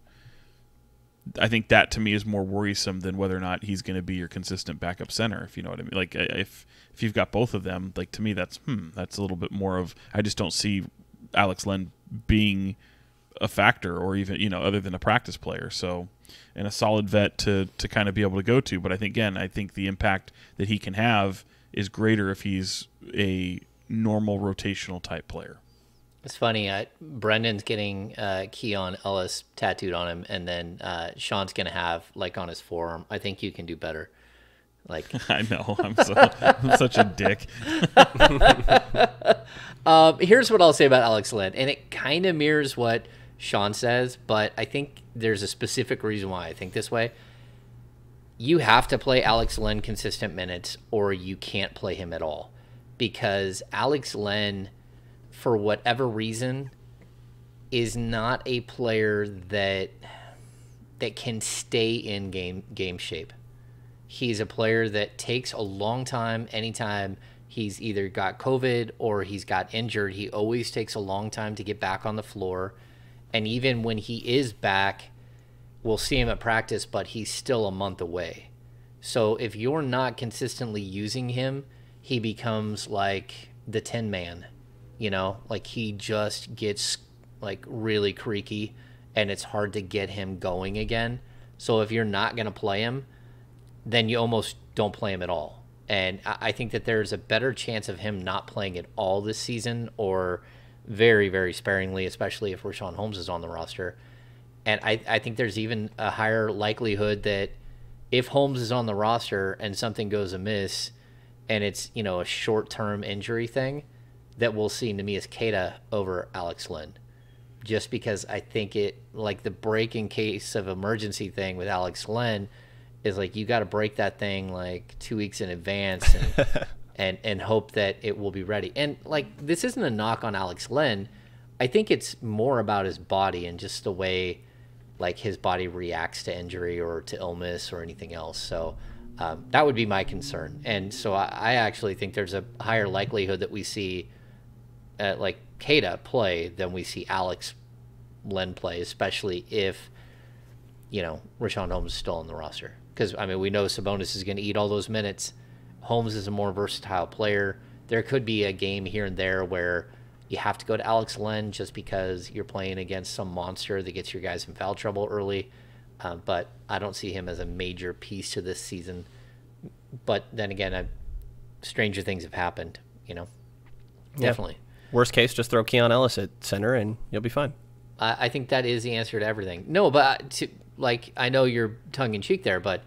I think that to me is more worrisome than whether or not he's going to be your consistent backup center, if you know what I mean. Like if you've got both of them, like to me that's a little bit more of, I just don't see Alex Len being a factor or even, other than a practice player. So, and a solid vet to kind of be able to go to. But I think the impact that he can have is greater if he's a normal rotational type player. It's funny. Brendan's getting Keon Ellis tattooed on him, and then Sean's going to have on his forearm. I think you can do better. I know. I'm such a dick. Here's what I'll say about Alex Len, and it kind of mirrors what Sean says, but I think there's a specific reason why I think this way. You have to play Alex Len consistent minutes, or you can't play him at all, because Alex Len, for whatever reason, is not a player that can stay in game shape. He's a player that takes a long time. Anytime he's either got COVID or he's got injured, he always takes a long time to get back on the floor. And even when he is back, we'll see him at practice, but he's still a month away. So if you're not consistently using him, he becomes like the 10-man. He just gets really creaky, and it's hard to get him going again. So if you're not going to play him, then you almost don't play him at all. And I think that there's a better chance of him not playing at all this season, or very, very sparingly, especially if Richaun Holmes is on the roster. And I think there's even a higher likelihood that if Holmes is on the roster and something goes amiss and it's, a short-term injury thing, that we'll see Neemias Queta over Alex Len. Just because I think the break in case of emergency thing with Alex Len is like you got to break that thing like 2 weeks in advance and hope that it will be ready. And like this isn't a knock on Alex Len. I think it's more about his body and just the way like his body reacts to injury or to illness or anything else. So that would be my concern. And so I actually think there's a higher likelihood that we see like Keita play than we see Alex Len play, especially if, Richaun Holmes is still on the roster. Because, I mean, we know Sabonis is going to eat all those minutes. Holmes is a more versatile player. There could be a game here and there where you have to go to Alex Len just because you're playing against some monster that gets your guys in foul trouble early. But I don't see him as a major piece to this season. But then again, stranger things have happened, Definitely. Worst case, just throw Keon Ellis at center and you'll be fine. I think that is the answer to everything. No, but I know you're tongue-in-cheek there, but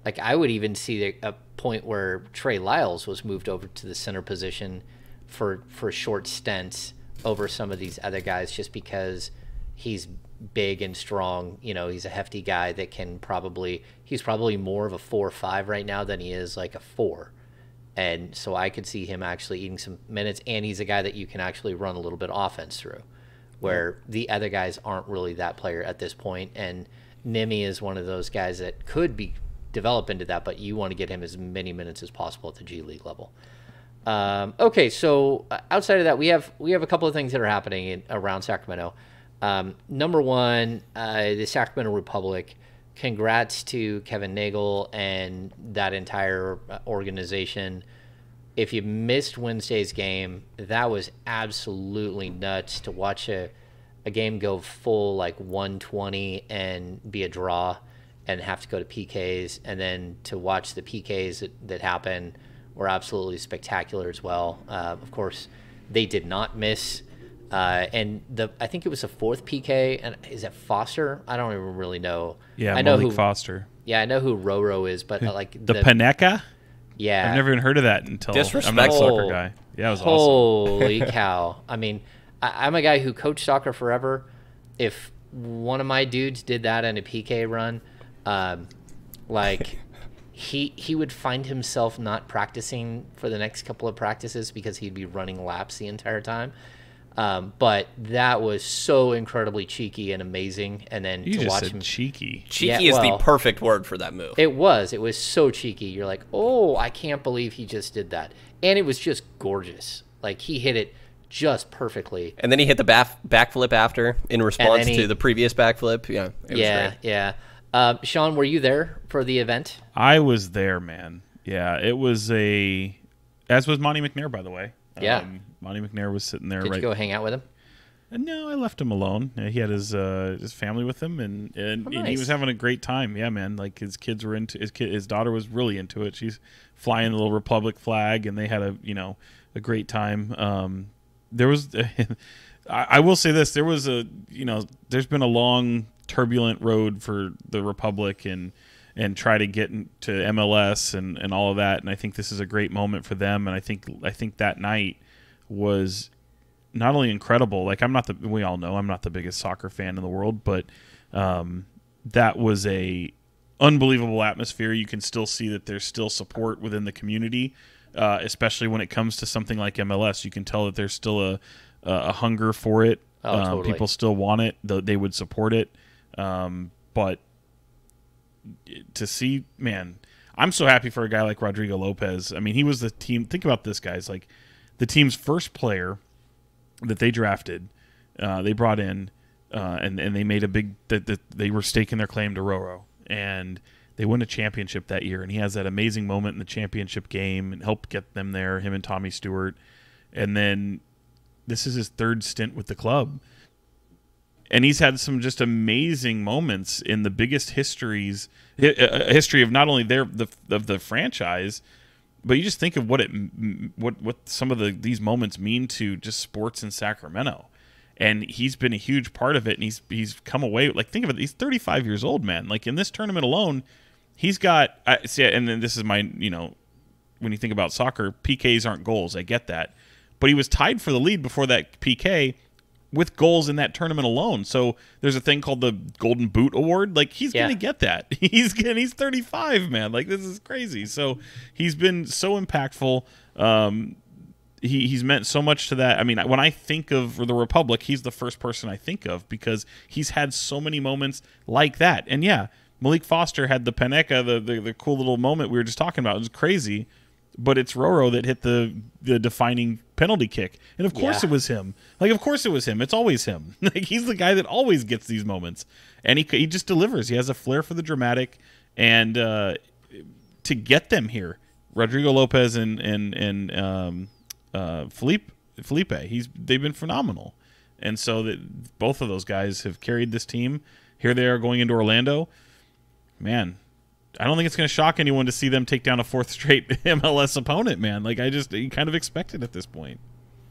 like I would even see a point where Trey Lyles was moved over to the center position for short stints over some of these other guys just because he's big and strong. He's a hefty guy that he's probably more of a 4-5 right now than he is like a 4. And so I could see him actually eating some minutes, and he's a guy that you can actually run a little bit of offense through, where the other guys aren't really that player at this point. And Nimi is one of those guys that could develop into that, but you want to get him as many minutes as possible at the G League level. Okay, so outside of that, we have a couple of things that are happening around Sacramento. Number one, the Sacramento Republic. Congrats to Kevin Nagel and that entire organization. If you missed Wednesday's game, that was absolutely nuts to watch a game go full like 120 and be a draw and have to go to PKs, and then to watch the PKs that happen were absolutely spectacular as well. Of course, they did not miss. And I think it was the fourth PK, and is that Foster? I don't even really know. Yeah, I know Malik Foster. Yeah, I know who Roro is, but like the Paneka. Yeah, I've never even heard of that until Disrespect. I'm not a soccer guy. Yeah, it was Holy cow! I mean, I'm a guy who coached soccer forever. If one of my dudes did that in a PK run, like he would find himself not practicing for the next couple of practices because he'd be running laps the entire time. But that was so incredibly cheeky and amazing. And then you to just watch said him cheeky. Cheeky is the perfect word for that move. It was so cheeky. You're like, oh, I can't believe he just did that. And it was just gorgeous. Like he hit it just perfectly. And then he hit the backflip after in response to the previous backflip. Yeah. It was great. Yeah. Sean, were you there for the event? I was there, man. Yeah, it was as was Monty McNair, by the way. Yeah. Monty McNair was sitting there. Did you go hang out with him? No, I left him alone. He had his family with him, and nice. he was having a great time. Yeah, man. Like his kids were into his daughter was really into it. She's flying the little Republic flag, and they had a great time. There was, I will say this: there was there's been a long turbulent road for the Republic and try to get into MLS and all of that. And I think this is a great moment for them. And I think that night was not only incredible. Like we all know I'm not the biggest soccer fan in the world, but that was a unbelievable atmosphere. You can still see that there's still support within the community, especially when it comes to something like MLS. You can tell that there's still a hunger for it. Totally. People still want it. They would support it. But to see, man, I'm so happy for a guy like Rodrigo Lopez. I mean, he was the team. Think about this, guys. Like the team's first player that they drafted, they brought in, and they made a big that they were staking their claim to Roro, and they won a championship that year. And he has that amazing moment in the championship game and helped get them there. Him and Tommy Stewart, and then this is his third stint with the club. And he's had some just amazing moments in the biggest history of not only the franchise, but you just think of what some of these moments mean to just sports in Sacramento. And he's been a huge part of it, and he's come away, like, think of it, he's 35 years old, man. Like in this tournament alone, he's got and then this is my, when you think about soccer, PKs aren't goals. I get that. But he was tied for the lead before that PK with goals in that tournament alone. So there's a thing called the Golden Boot Award. Like, he's going to get that. He's 35, man. Like, this is crazy. So he's been so impactful. He's meant so much to that. I mean, when I think of the Republic, he's the first person I think of because he's had so many moments like that. And yeah, Malik Foster had the Paneka, the cool little moment we were just talking about. It was crazy. But it's Roro that hit the defining penalty kick. And of course it was him. Like, of course it was him. It's always him. Like, he's the guy that always gets these moments. And he just delivers. He has a flair for the dramatic. And to get them here, Rodrigo Lopez and Felipe, they've been phenomenal. And so that both of those guys have carried this team. Here they are going into Orlando. Man, I don't think it's going to shock anyone to see them take down a fourth straight MLS opponent, man. Like, you kind of expect it at this point.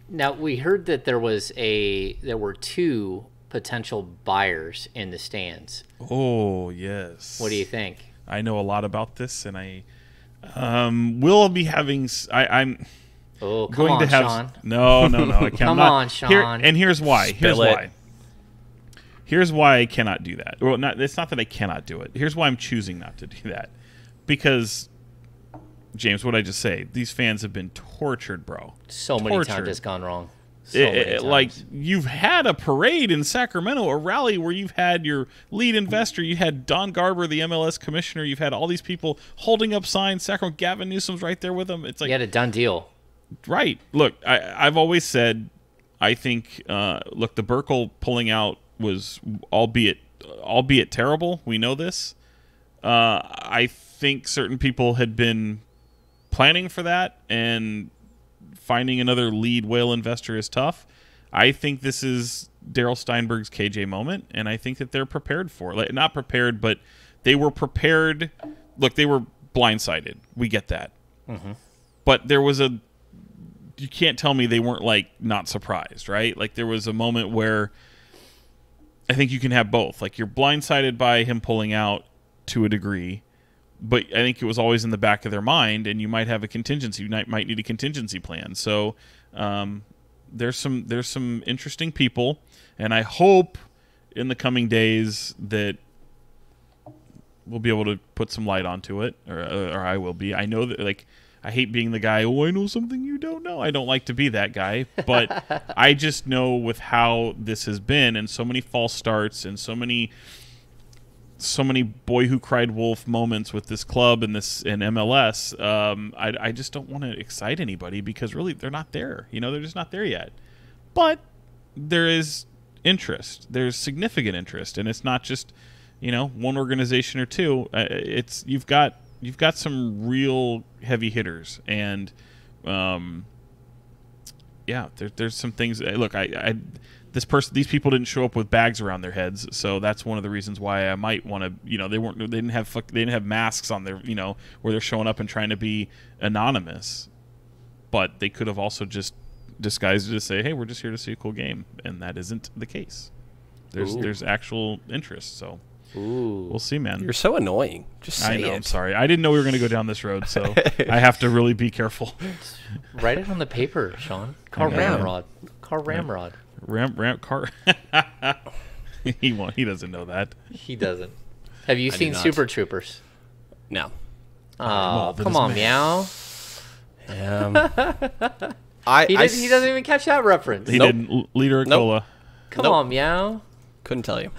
Now, we heard that there were 2 potential buyers in the stands. Oh, yes. What do you think? I know a lot about this, and I will be having. I'm. Oh, come on, Sean. No, I cannot. Come on, Sean. Here's why. Here's why I cannot do that. Well, it's not that I cannot do it. Here's why I'm choosing not to do that. Because, James, what did I just say? These fans have been tortured, bro. So many times it's gone wrong. Many times. Like, you've had a parade in Sacramento, a rally where you've had your lead investor, you had Don Garber, the MLS commissioner, you've had all these people holding up signs. Sacramento, Gavin Newsom's right there with them. It's like, you had a done deal. Right. Look, I've always said, I think, look, the Burkle pulling out was, albeit terrible. We know this. I think certain people had been planning for that, and finding another lead whale investor is tough. I think this is Darryl Steinberg's KJ moment, and I think that they're prepared for it. Like, not prepared, but they were prepared. Look, they were blindsided. We get that. Mm-hmm. But there was you can't tell me they weren't, like, not surprised, right? Like, there was a moment where I think you can have both. Like, you're blindsided by him pulling out to a degree, but I think it was always in the back of their mind, and you might have a contingency. You might need a contingency plan. So there's some interesting people, and I hope in the coming days that we'll be able to put some light onto it, or I will be. I know that, like, I hate being the guy, oh, I know something you don't know. I don't like to be that guy. But I just know with how this has been, and so many false starts, and so many boy who cried wolf moments with this club and MLS, I just don't want to excite anybody, because really they're not there. They're just not there yet. But there is interest. There's significant interest. And it's not just, one organization or two. You've got some real heavy hitters, and there's some things. Look, these people didn't show up with bags around their heads, so that's one of the reasons why I might want to. They didn't have masks on their, where they're showing up and trying to be anonymous, but they could have also just disguised it to say, hey, we're just here to see a cool game, and that isn't the case. There's actual interest, so. Ooh. We'll see, man. You're so annoying. Just say it. I'm sorry. I didn't know we were going to go down this road, so I have to really be careful. Write it on the paper, Sean. Ramrod. Ramrod. Car. He won't. He doesn't know that. He doesn't. Have you seen Super Troopers? No. Oh, come on, Meow. He doesn't even catch that reference. He didn't. Liter Cola. Come on, Meow. Couldn't tell you.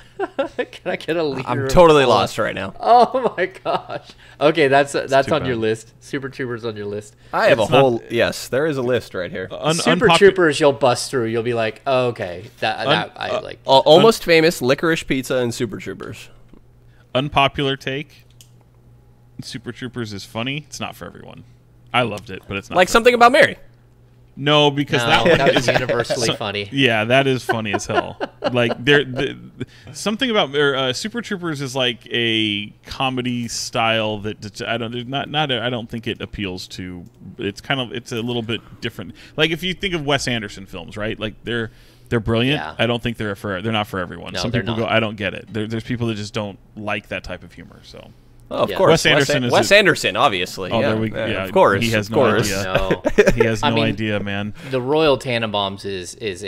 Can I get a liter? I'm totally lost right now. Oh my gosh. Okay, that's on your bad. list. Super Troopers on your list. I have yes, there is a list right here. Super Troopers, you'll bust through. You'll be like, oh, okay, I like. Almost Famous, Licorice Pizza, and Super Troopers. Unpopular take. Super Troopers is funny. It's not for everyone. I loved it, but it's not. Like Something About Mary. No, because that was universally funny. Yeah, that is funny as hell. Like something about Super Troopers is like a comedy style that I don't think it appeals to. It's a little bit different. Like if you think of Wes Anderson films, right? Like they're brilliant. Yeah. I don't think they're not for everyone. No, some people go, I don't get it. There's people that just don't like that type of humor. So. Oh, of course, Wes Anderson, obviously. Oh, yeah, of course. He has no idea. No. He has no idea, man. The Royal Tannenbaums is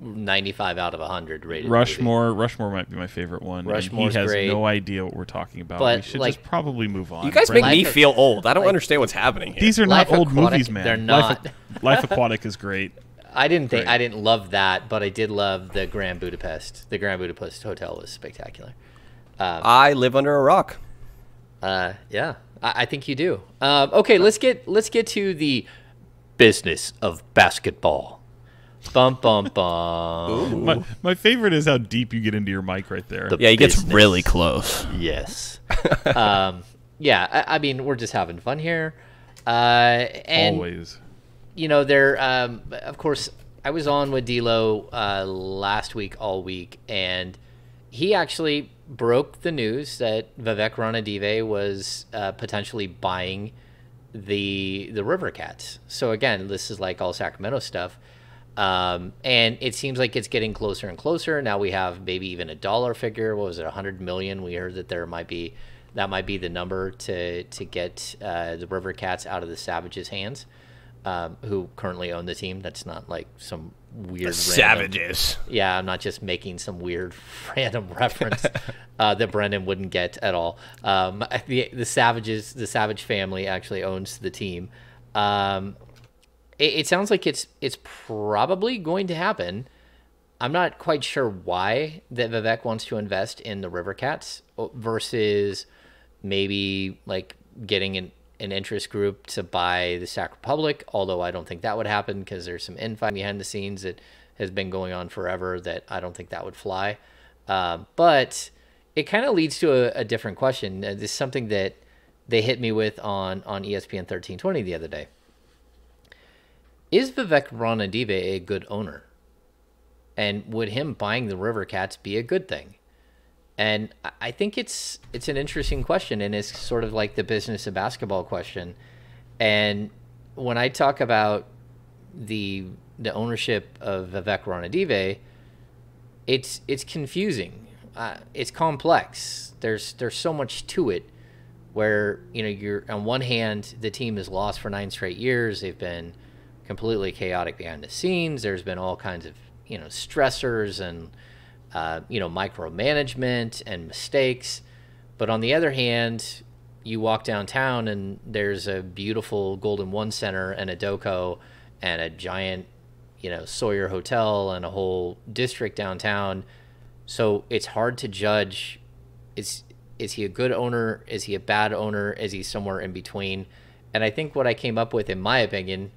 95 out of 100 rated. Rushmore might be my favorite one. Rushmore's he has great. no idea what we're talking about. But, we should like, just probably move on. You guys make me Life- feel old. I don't understand what's happening here. These are Life not old Aquatic, movies, man. they're not. Life Aquatic is great. I didn't Great. love that, but I did love the Grand Budapest. The Grand Budapest Hotel was spectacular. I live under a rock. Yeah, I think you do. Okay, let's get to the business of basketball. Bum bum bum. My favorite is how deep you get into your mic right there. The Yeah, he gets business. really close. Yes. Yeah, I mean, we're just having fun here. And Always. you know, there. Of course, I was on with D'Lo last week, all week, and he actually broke the news that Vivek Ranadive was potentially buying the River Cats. So again, this is like all Sacramento stuff, and it seems like it's getting closer and closer. Now we have maybe even a dollar figure. What was it, 100 million? We heard that that might be the number to get the River Cats out of the Savages' hands, who currently own the team. That's not like some weird Savages. Yeah, I'm not just making some weird random reference that Brenden wouldn't get at all. The Savage family actually owns the team. It sounds like it's probably going to happen. I'm not quite sure why that Vivek wants to invest in the River Cats versus maybe like getting an interest group to buy the Sac Republic, although I don't think that would happen because there's some infighting behind the scenes that has been going on forever that I don't think that would fly. But it kind of leads to a different question. This is something that they hit me with on ESPN 1320 the other day. Is Vivek Ranadive a good owner? And would him buying the River Cats be a good thing? And I think it's an interesting question, and it's sort of like the business of basketball question. And when I talk about the ownership of Vivek Ranadive, it's confusing. It's complex. There's so much to it. Where you're on one hand, the team is lost for 9 straight years. They've been completely chaotic behind the scenes. There's been all kinds of stressors and micromanagement and mistakes. But on the other hand, you walk downtown and there's a beautiful Golden One Center and a Doco and a giant, Sawyer Hotel and a whole district downtown. So it's hard to judge. Is he a good owner? Is he a bad owner? Is he somewhere in between? And I think what I came up with, in my opinion,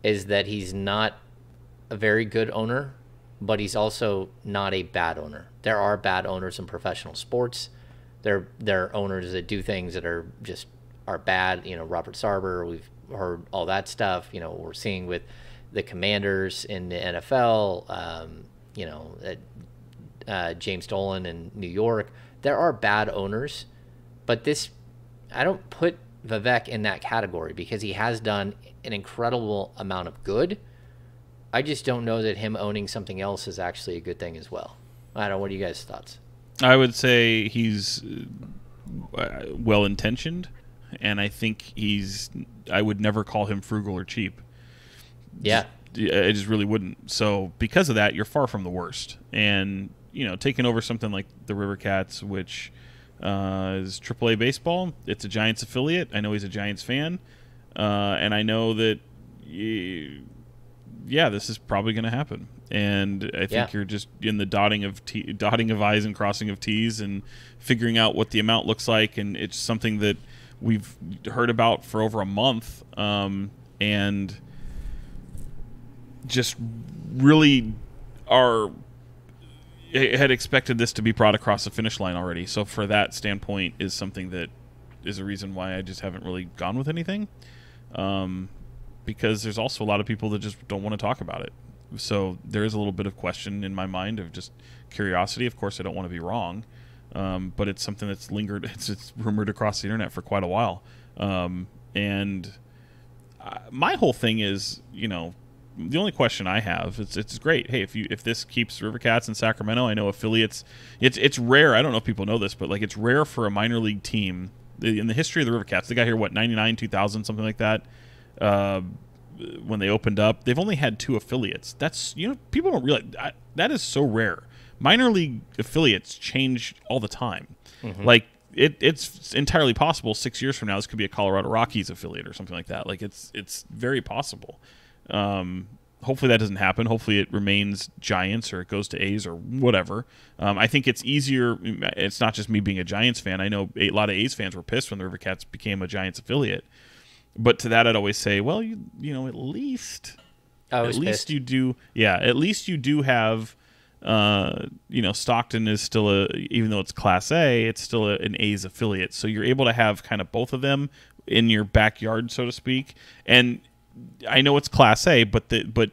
is that he's not a very good owner, but he's also not a bad owner. There are bad owners in professional sports. There are owners that do things that are bad. Robert Sarver, we've heard all that stuff. We're seeing with the Commanders in the NFL, James Dolan in New York. There are bad owners, but I don't put Vivek in that category because he has done an incredible amount of good. I just don't know that him owning something else is actually a good thing as well. I don't know. What are you guys' thoughts? I would say he's well-intentioned, and I think I would never call him frugal or cheap. Yeah. I just really wouldn't. So because of that, you're far from the worst. And, taking over something like the River Cats, which is AAA baseball, it's a Giants affiliate. I know he's a Giants fan. And I know that, this is probably going to happen. And I think you're just in the dotting of I's and crossing of T's and figuring out what the amount looks like. And it's something that we've heard about for over a month. And just really had expected this to be brought across the finish line already. So for that standpoint is something that is a reason why I just haven't really gone with anything. Because there's also a lot of people that just don't want to talk about it. So there is a little bit of question in my mind of just curiosity. Of course, I don't want to be wrong, but it's something that's lingered. It's rumored across the internet for quite a while. And my whole thing is, the only question I have, it's great. Hey, if this keeps River Cats in Sacramento, I know affiliates. It's rare. I don't know if people know this, but it's rare for a minor league team in the history of the River Cats. They got here 99, 2000, something like that. when they opened up, they've only had 2 affiliates. That's, people don't realize that is so rare. Minor league affiliates change all the time. Mm-hmm. Like it's entirely possible 6 years from now this could be a Colorado Rockies affiliate or something like that. Like it's very possible. Hopefully that doesn't happen. Hopefully it remains Giants or it goes to A's or whatever. I think it's easier. It's not just me being a Giants fan. I know a lot of A's fans were pissed when the Rivercats became a Giants affiliate. But to that, I'd always say, well, at least you do. Yeah, at least you do have. Stockton is still even though it's Class A, it's still an A's affiliate. So you're able to have kind of both of them in your backyard, so to speak. And I know it's Class A, but the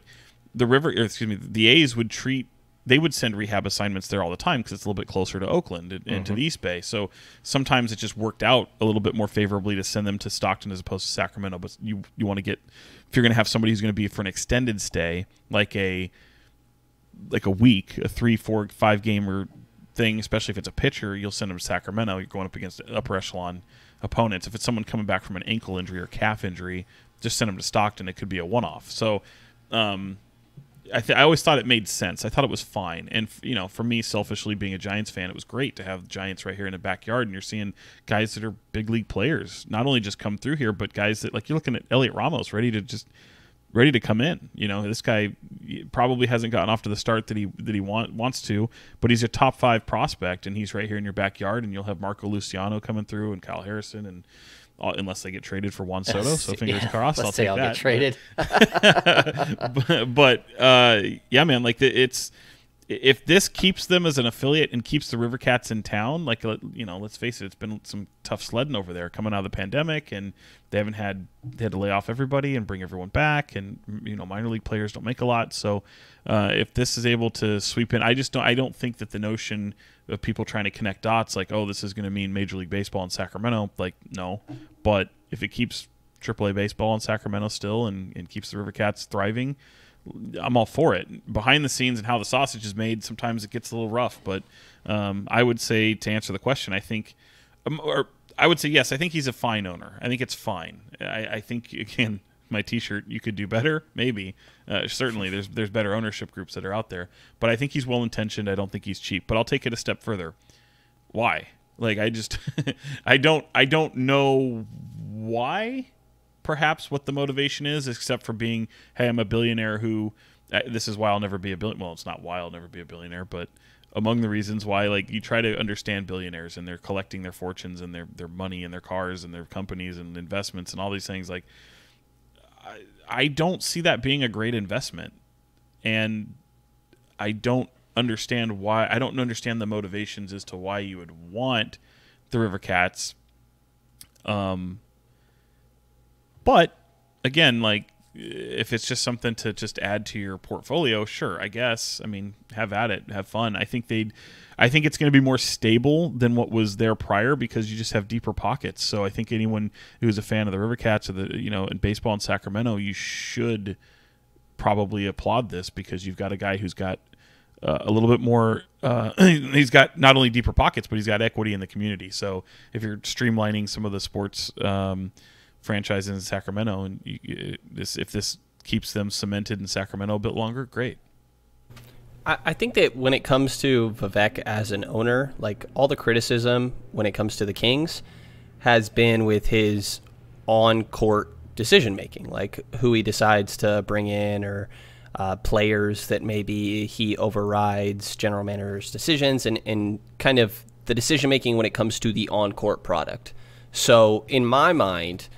A's would send rehab assignments there all the time because it's a little bit closer to Oakland and to the East Bay. So sometimes it just worked out a little bit more favorably to send them to Stockton as opposed to Sacramento. But you want to get, if you're going to have somebody who's going to be for an extended stay, like a week, a 3, 4, 5 gamer thing, especially if it's a pitcher, you'll send them to Sacramento. You're going up against upper echelon opponents. If it's someone coming back from an ankle injury or calf injury, just send them to Stockton. It could be a one-off. So I always thought it made sense. I thought it was fine. And, for me, selfishly being a Giants fan, it was great to have the Giants right here in the backyard. And you're seeing guys that are big league players, not only just come through here, but guys that, like, you're looking at Elliot Ramos ready to come in. This guy probably hasn't gotten off to the start that he wants to, but he's a top 5 prospect, and he's right here in your backyard. And you'll have Marco Luciano coming through and Kyle Harrison and unless they get traded for Juan Soto, so fingers crossed. I'll take that. Get traded. but yeah, man, like it's if this keeps them as an affiliate and keeps the Rivercats in town, like let's face it, it's been some tough sledding over there coming out of the pandemic, and they had to lay off everybody and bring everyone back, and minor league players don't make a lot. So if this is able to sweep in, I don't think that the notion of people trying to connect dots, like, oh, this is going to mean Major League Baseball in Sacramento, like, no. But if it keeps AAA baseball in Sacramento still and keeps the Rivercats thriving, I'm all for it. Behind the scenes and how the sausage is made, sometimes it gets a little rough. But I would say, to answer the question, I think I would say yes. I think he's a fine owner. I think it's fine. I think, again, my T-shirt, you could do better, maybe. Certainly, there's better ownership groups that are out there. But I think he's well-intentioned. I don't think he's cheap. But I'll take it a step further. Why? Like, I just I don't know why, perhaps, what the motivation is, except for being, hey, I'm a billionaire who this is why I'll never be a billionaire. Well, it's not why I'll never be a billionaire, but among the reasons why, like, you try to understand billionaires and they're collecting their fortunes and their money and their cars and their companies and investments and all these things. Like, I don't see that being a great investment, and I don't understand why. I don't understand the motivations as to why you would want the Rivercats. But again, like, if it's just something to just add to your portfolio, sure, I guess. I mean, have at it, have fun. I think it's going to be more stable than what was there prior because you just have deeper pockets. So I think anyone who's a fan of the Rivercats or in baseball in Sacramento, you should probably applaud this because you've got a guy who's got a little bit more. He's got not only deeper pockets, but he's got equity in the community. So if you're streamlining some of the sports franchises in Sacramento, and if this keeps them cemented in Sacramento a bit longer, great. I think that when it comes to Vivek as an owner, like, all the criticism when it comes to the Kings has been with his on-court decision-making, like who he decides to bring in or players that maybe he overrides general manager's decisions and kind of the decision-making when it comes to the on-court product. So in my mind,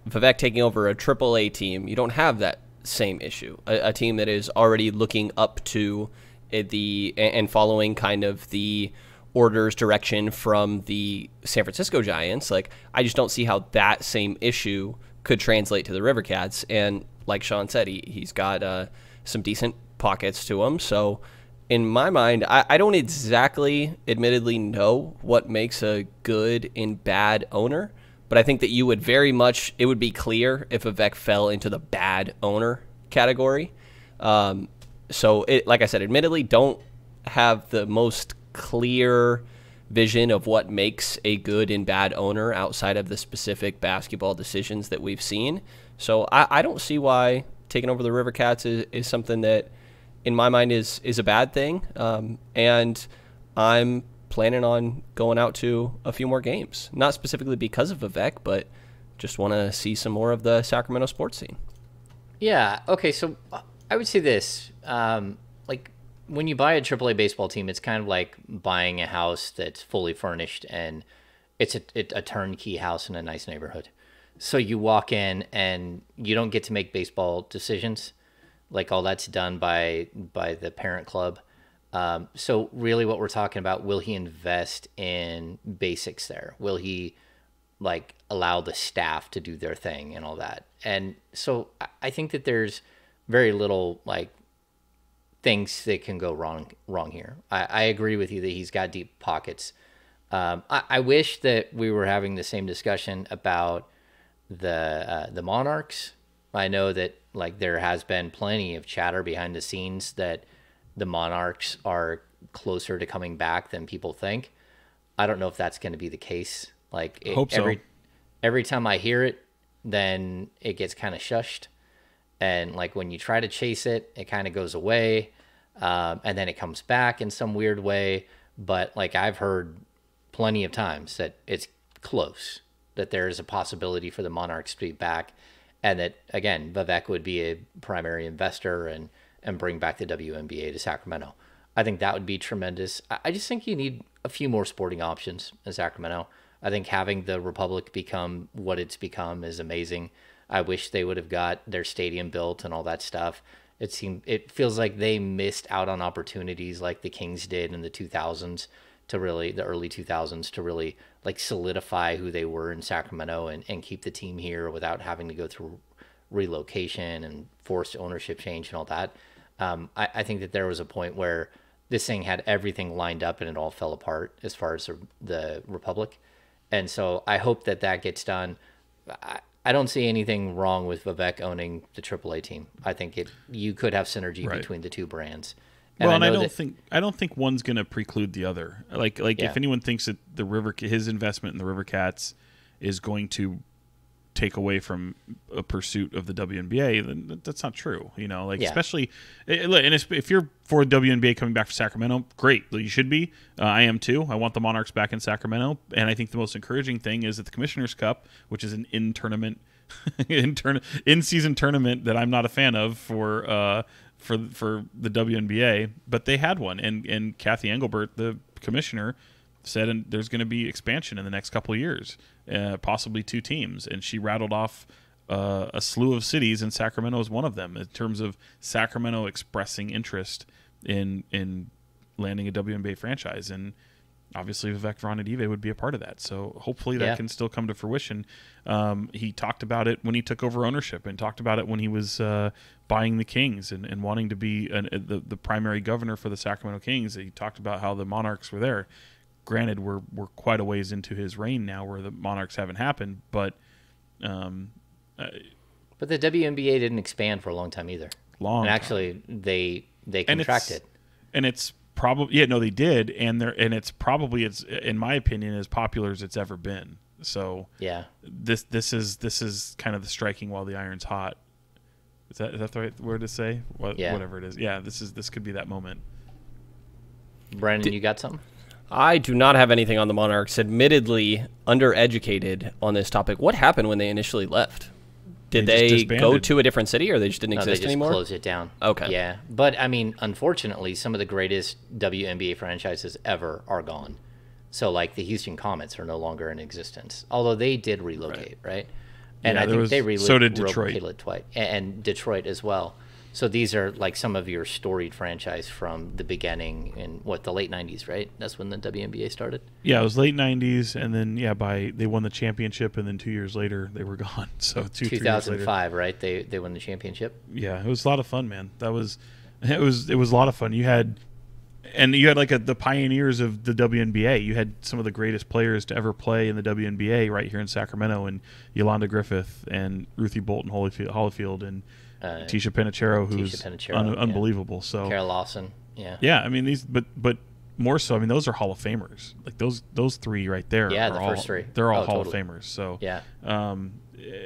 Vivek taking over a AAA team, you don't have that same issue. A team that is already looking up to and following kind of the orders, direction from the San Francisco Giants. Like, I just don't see how that same issue could translate to the Rivercats. And like Sean said, he's got some decent pockets to him. So in my mind, I don't exactly, admittedly, know what makes a good and bad owner. But I think that it would be clear if Vivek fell into the bad owner category. So, like I said, admittedly, don't have the most clear vision of what makes a good and bad owner outside of the specific basketball decisions that we've seen. So I don't see why taking over the River Cats is something that, in my mind, is a bad thing. And I'm planning on going out to a few more games, not specifically because of Vivek, but just want to see some more of the Sacramento sports scene. Yeah. Okay. So I would say this, like when you buy a AAA baseball team, it's kind of like buying a house that's fully furnished and it's a turnkey house in a nice neighborhood. So you walk in and you don't get to make baseball decisions. Like all that's done by the parent club. So really what we're talking about, will he invest in basics there? Will he like allow the staff to do their thing and all that? And so I think that there's very little like things that can go wrong here. I agree with you that he's got deep pockets. I wish that we were having the same discussion about the Monarchs. I know that like there has been plenty of chatter behind the scenes that the Monarchs are closer to coming back than people think. I don't know if that's going to be the case. Like Hope so. Every time I hear it, then it gets kind of shushed. And like when you try to chase it, it kind of goes away. And then it comes back in some weird way. But like I've heard plenty of times that it's close, that there is a possibility for the Monarchs to be back. And that, again, Vivek would be a primary investor and bring back the WNBA to Sacramento. I think that would be tremendous. I just think you need a few more sporting options in Sacramento. I think having the Republic become what it's become is amazing. I wish they would have got their stadium built and all that stuff. It feels like they missed out on opportunities like the Kings did in the 2000s the early 2000s to really like solidify who they were in Sacramento and keep the team here without having to go through relocation and forced ownership change and all that. I think that there was a point where this thing had everything lined up and it all fell apart as far as the Republic. And so I hope that gets done. I don't see anything wrong with Vivek owning the AAA team. I think you could have synergy between the two brands. And I don't think one's going to preclude the other. Like if anyone thinks that his investment in the River Cats is going to take away from a pursuit of the WNBA, then that's not true. Especially, and if you're for WNBA coming back for Sacramento, great. You should be. I am too. I want the Monarchs back in Sacramento, and I think the most encouraging thing is that the Commissioner's Cup, which is an in-season tournament that I'm not a fan of for the WNBA, but they had one, and Kathy Engelbert, the commissioner, said there's going to be expansion in the next couple of years, possibly 2 teams, and she rattled off a slew of cities, and Sacramento is one of them in terms of Sacramento expressing interest in landing a WNBA franchise, and obviously Vivek Ranadive would be a part of that. So hopefully that can still come to fruition. He talked about it when he took over ownership, and talked about it when he was buying the Kings and wanting to be the primary governor for the Sacramento Kings. He talked about how the Monarchs were there. Granted, we're quite a ways into his reign now where the Monarchs haven't happened, but the WNBA didn't expand for a long time either. And actually, they contracted. And it's probably they did, and it's probably in my opinion as popular as it's ever been. So this is kind of the striking while the iron's hot. Is that the right word to say? Whatever it is. Yeah, this could be that moment. Brenden, you got something? I do not have anything on the Monarchs. Admittedly, undereducated on this topic. What happened when they initially left? Did they go to a different city, or they just didn't exist anymore? They just closed it down. Okay. Yeah, but I mean, unfortunately, some of the greatest WNBA franchises ever are gone. So, like the Houston Comets are no longer in existence, although they did relocate, right? And I think they relocated. So did Detroit. Twice, and Detroit as well. So these are like some of your storied franchise from the beginning in the late 90s, right? That's when the WNBA started. Yeah, it was late 90s, and then they won the championship, and then 2 years later they were gone. So 2005, right? They won the championship. Yeah, it was a lot of fun, man. It was a lot of fun. You had like the pioneers of the WNBA. You had some of the greatest players to ever play in the WNBA right here in Sacramento, and Yolanda Griffith and Ruthie Bolton Holyfield and Tisha Penicheiro, who's unbelievable. So Carol Lawson, yeah. I mean but more so. I mean, those are Hall of Famers. Like those 3 right there. Yeah, the first 3. They're all Hall of Famers. So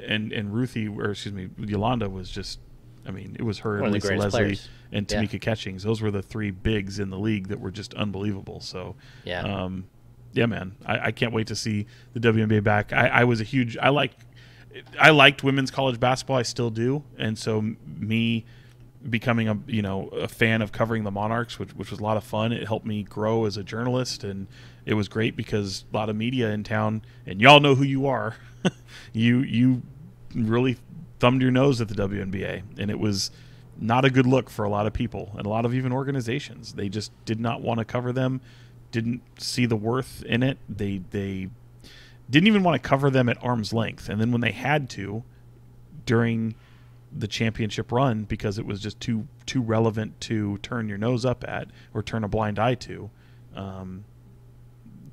and Ruthie, or excuse me, Yolanda was just, I mean, it was her and One of the Lisa greatest Leslie players. and Tamika Catchings. Those were the three bigs in the league that were just unbelievable. So Yeah. Yeah, man, I can't wait to see the WNBA back. I was a huge, I liked women's college basketball. I still do, and so me becoming a fan of covering the Monarchs, which was a lot of fun. It helped me grow as a journalist, and it was great because a lot of media in town, and y'all know who you are. you really thumbed your nose at the WNBA, and it was not a good look for a lot of people and a lot of even organizations. They just did not want to cover them, didn't see the worth in it. They didn't even want to cover them at arm's length, and then when they had to during the championship run, because it was just too relevant to turn your nose up at or turn a blind eye to,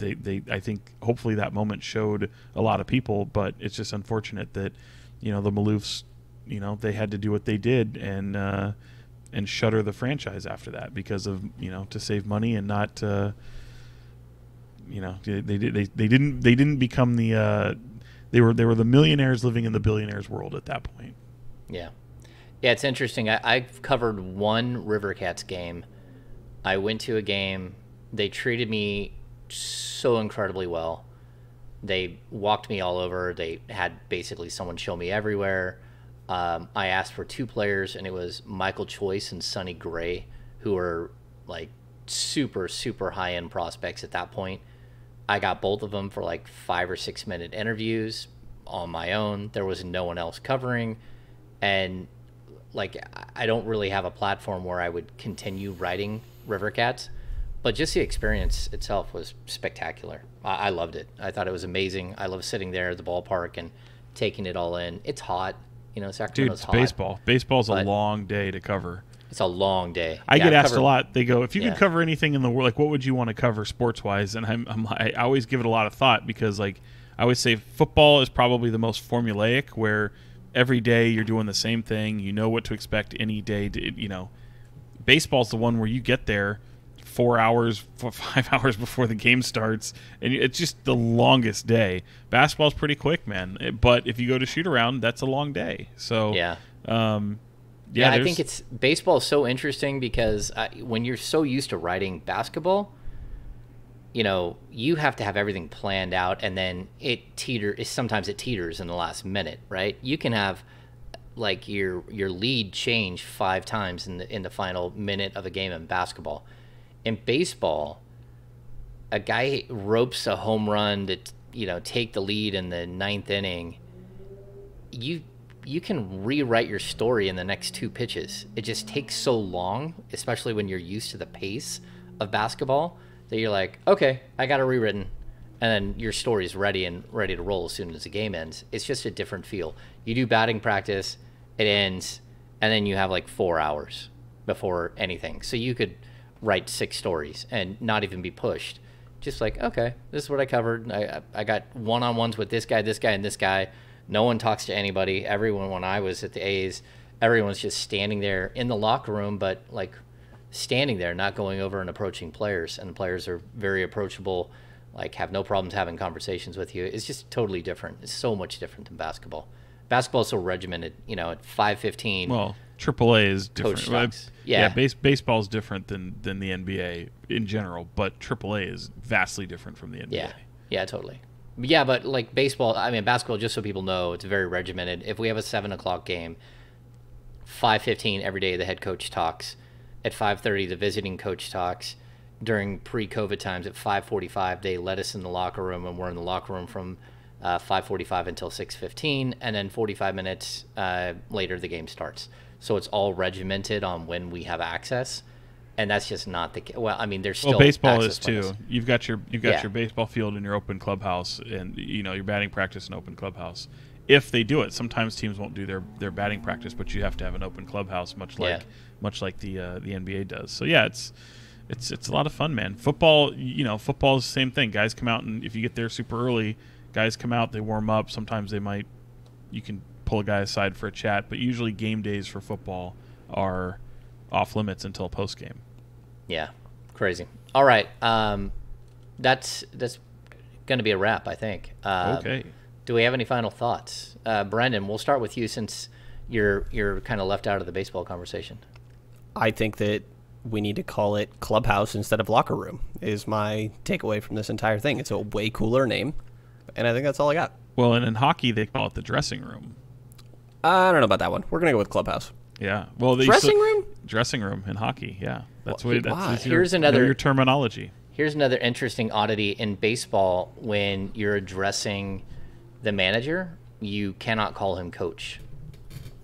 I think hopefully that moment showed a lot of people, but it's just unfortunate that the Maloofs, they had to do what they did and shutter the franchise after that because of to save money and not they didn't become the they were the millionaires living in the billionaires world at that point. Yeah, it's interesting. I've covered one River Cats game. I went to a game. They treated me so incredibly well. They walked me all over. They had basically someone show me everywhere. I asked for two players, and it was Michael Choice and Sonny Gray, who were like super, super high-end prospects at that point. I got both of them for like 5 or 6 minute interviews on my own. There was no one else covering. And like, I don't really have a platform where I would continue writing River Cats, but just the experience itself was spectacular. I loved it. I thought it was amazing. I love sitting there at the ballpark and taking it all in. It's hot, Sacramento's Dude, it's hot. baseball. Baseball's a long day to cover. It's a long day. I get asked a lot. They go, if you Yeah. could cover anything in the world, like what would you want to cover sports wise? And I always give it a lot of thought because like I always say football is probably the most formulaic, where every day you're doing the same thing. You know what to expect any day. Baseball's the one where you get there 4 hours, 5 hours before the game starts, and it's just the longest day. Basketball's pretty quick, man. But if you go to shoot around, that's a long day. So Yeah. Yeah, I think baseball is so interesting because when you're so used to writing basketball, you have to have everything planned out, and then sometimes it teeters in the last minute, right? You can have like your lead change 5 times in the final minute of a game in basketball. In baseball, a guy ropes a home run to take the lead in the 9th inning. You can rewrite your story in the next 2 pitches. It just takes so long, especially when you're used to the pace of basketball, that you're like, okay, I got it rewritten. And then your story's ready to roll as soon as the game ends. It's just a different feel. You do batting practice, it ends, and then you have like 4 hours before anything. So you could write 6 stories and not even be pushed. Just like, okay, this is what I covered. I got one-on-ones with this guy, and this guy. No one talks to anybody. Everyone, when I was at the A's, everyone's just standing there in the locker room, but like standing there, not going over and approaching players. And the players are very approachable, like have no problems having conversations with you. It's just totally different. It's so much different than basketball. Basketball is so regimented, at 5:15. Well, AAA is different. Talks. Baseball is different than the NBA in general, but AAA is vastly different from the NBA. Yeah, totally. Yeah, but like basketball, just so people know, it's very regimented. If we have a 7:00 game, 5:15 every day the head coach talks. At 5:30 the visiting coach talks. During pre-COVID times at 5:45 they let us in the locker room, and we're in the locker room from 5:45 until 6:15, and then 45 minutes later the game starts. So it's all regimented on when we have access. And that's just not the case. Well, there's still baseball is plans. too. You've got your baseball field in your open clubhouse, and your batting practice in open clubhouse. If they do it, sometimes teams won't do their batting practice, but you have to have an open clubhouse, much like the NBA does. So yeah, it's a lot of fun, man. Football, football is the same thing. Guys come out, and if you get there super early, guys come out, they warm up. Sometimes you can pull a guy aside for a chat, but usually game days for football are off limits until post game. Yeah, crazy. All right, that's going to be a wrap, I think. Okay. Do we have any final thoughts? Brenden, we'll start with you since you're kind of left out of the baseball conversation. I think that we need to call it clubhouse instead of locker room is my takeaway from this entire thing. It's a way cooler name, and I think that's all I got. Well, and in hockey, they call it the dressing room. I don't know about that one. We're going to go with clubhouse. Yeah. Well, dressing room? Dressing room in hockey, yeah. That's Well, what that's here's another your terminology. Here's another interesting oddity in baseball. When you're addressing the manager, you cannot call him coach.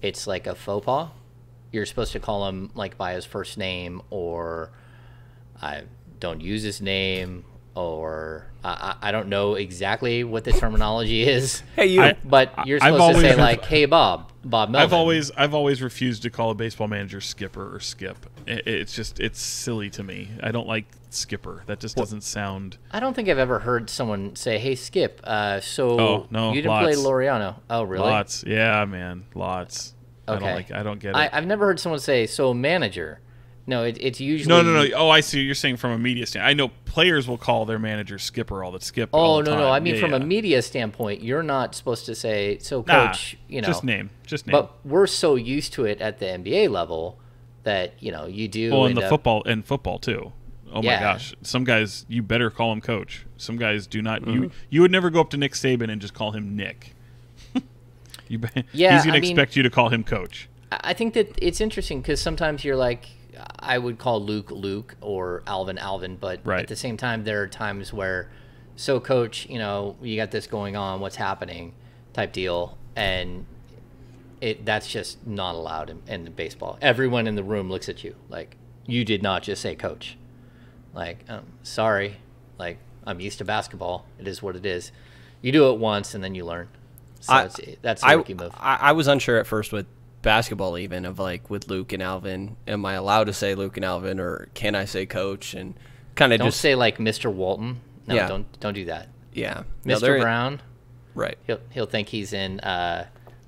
It's like a faux pas. You're supposed to call him like by his first name, or I don't use his name, or I don't know exactly what the terminology is. Hey, you. But you're supposed to say like, hey, Bob Melvin. I've always refused to call a baseball manager skipper or skip. It's silly to me. I don't like skipper. That just doesn't sound. I don't think I've ever heard someone say, hey, Skip, you didn't lots. play Laureano. Oh, really? Lots. Yeah, man. Lots. Okay. I don't get it. I've never heard someone say, so manager. No, it's usually... No. Oh, I see. You're saying from a media standpoint. I know players will call their manager skipper all the time. I mean, from a media standpoint, you're not supposed to say, so coach, Just name. But we're so used to it at the NBA level that, you do... Well, in football too. Oh my gosh. Some guys, you better call him coach. Some guys do not. Mm-hmm. You would never go up to Nick Saban and just call him Nick. He's going to expect you to call him coach. I think that it's interesting because sometimes you're like, I would call Luke or Alvin, but at the same time, there are times where, so coach, you got this going on, what's happening type deal. And that's just not allowed in baseball. Everyone in the room looks at you like, you did not just say coach. Like, sorry, like I'm used to basketball. It is what it is. You do it once and then you learn. So that's a rookie move. I was unsure at first with basketball, even of like with Luke and Alvin. Am I allowed to say Luke and Alvin, or can I say coach? And kind of don't say like Mr. Walton. No, don't do that. Yeah, Mr. Brown. Right. He'll think he's in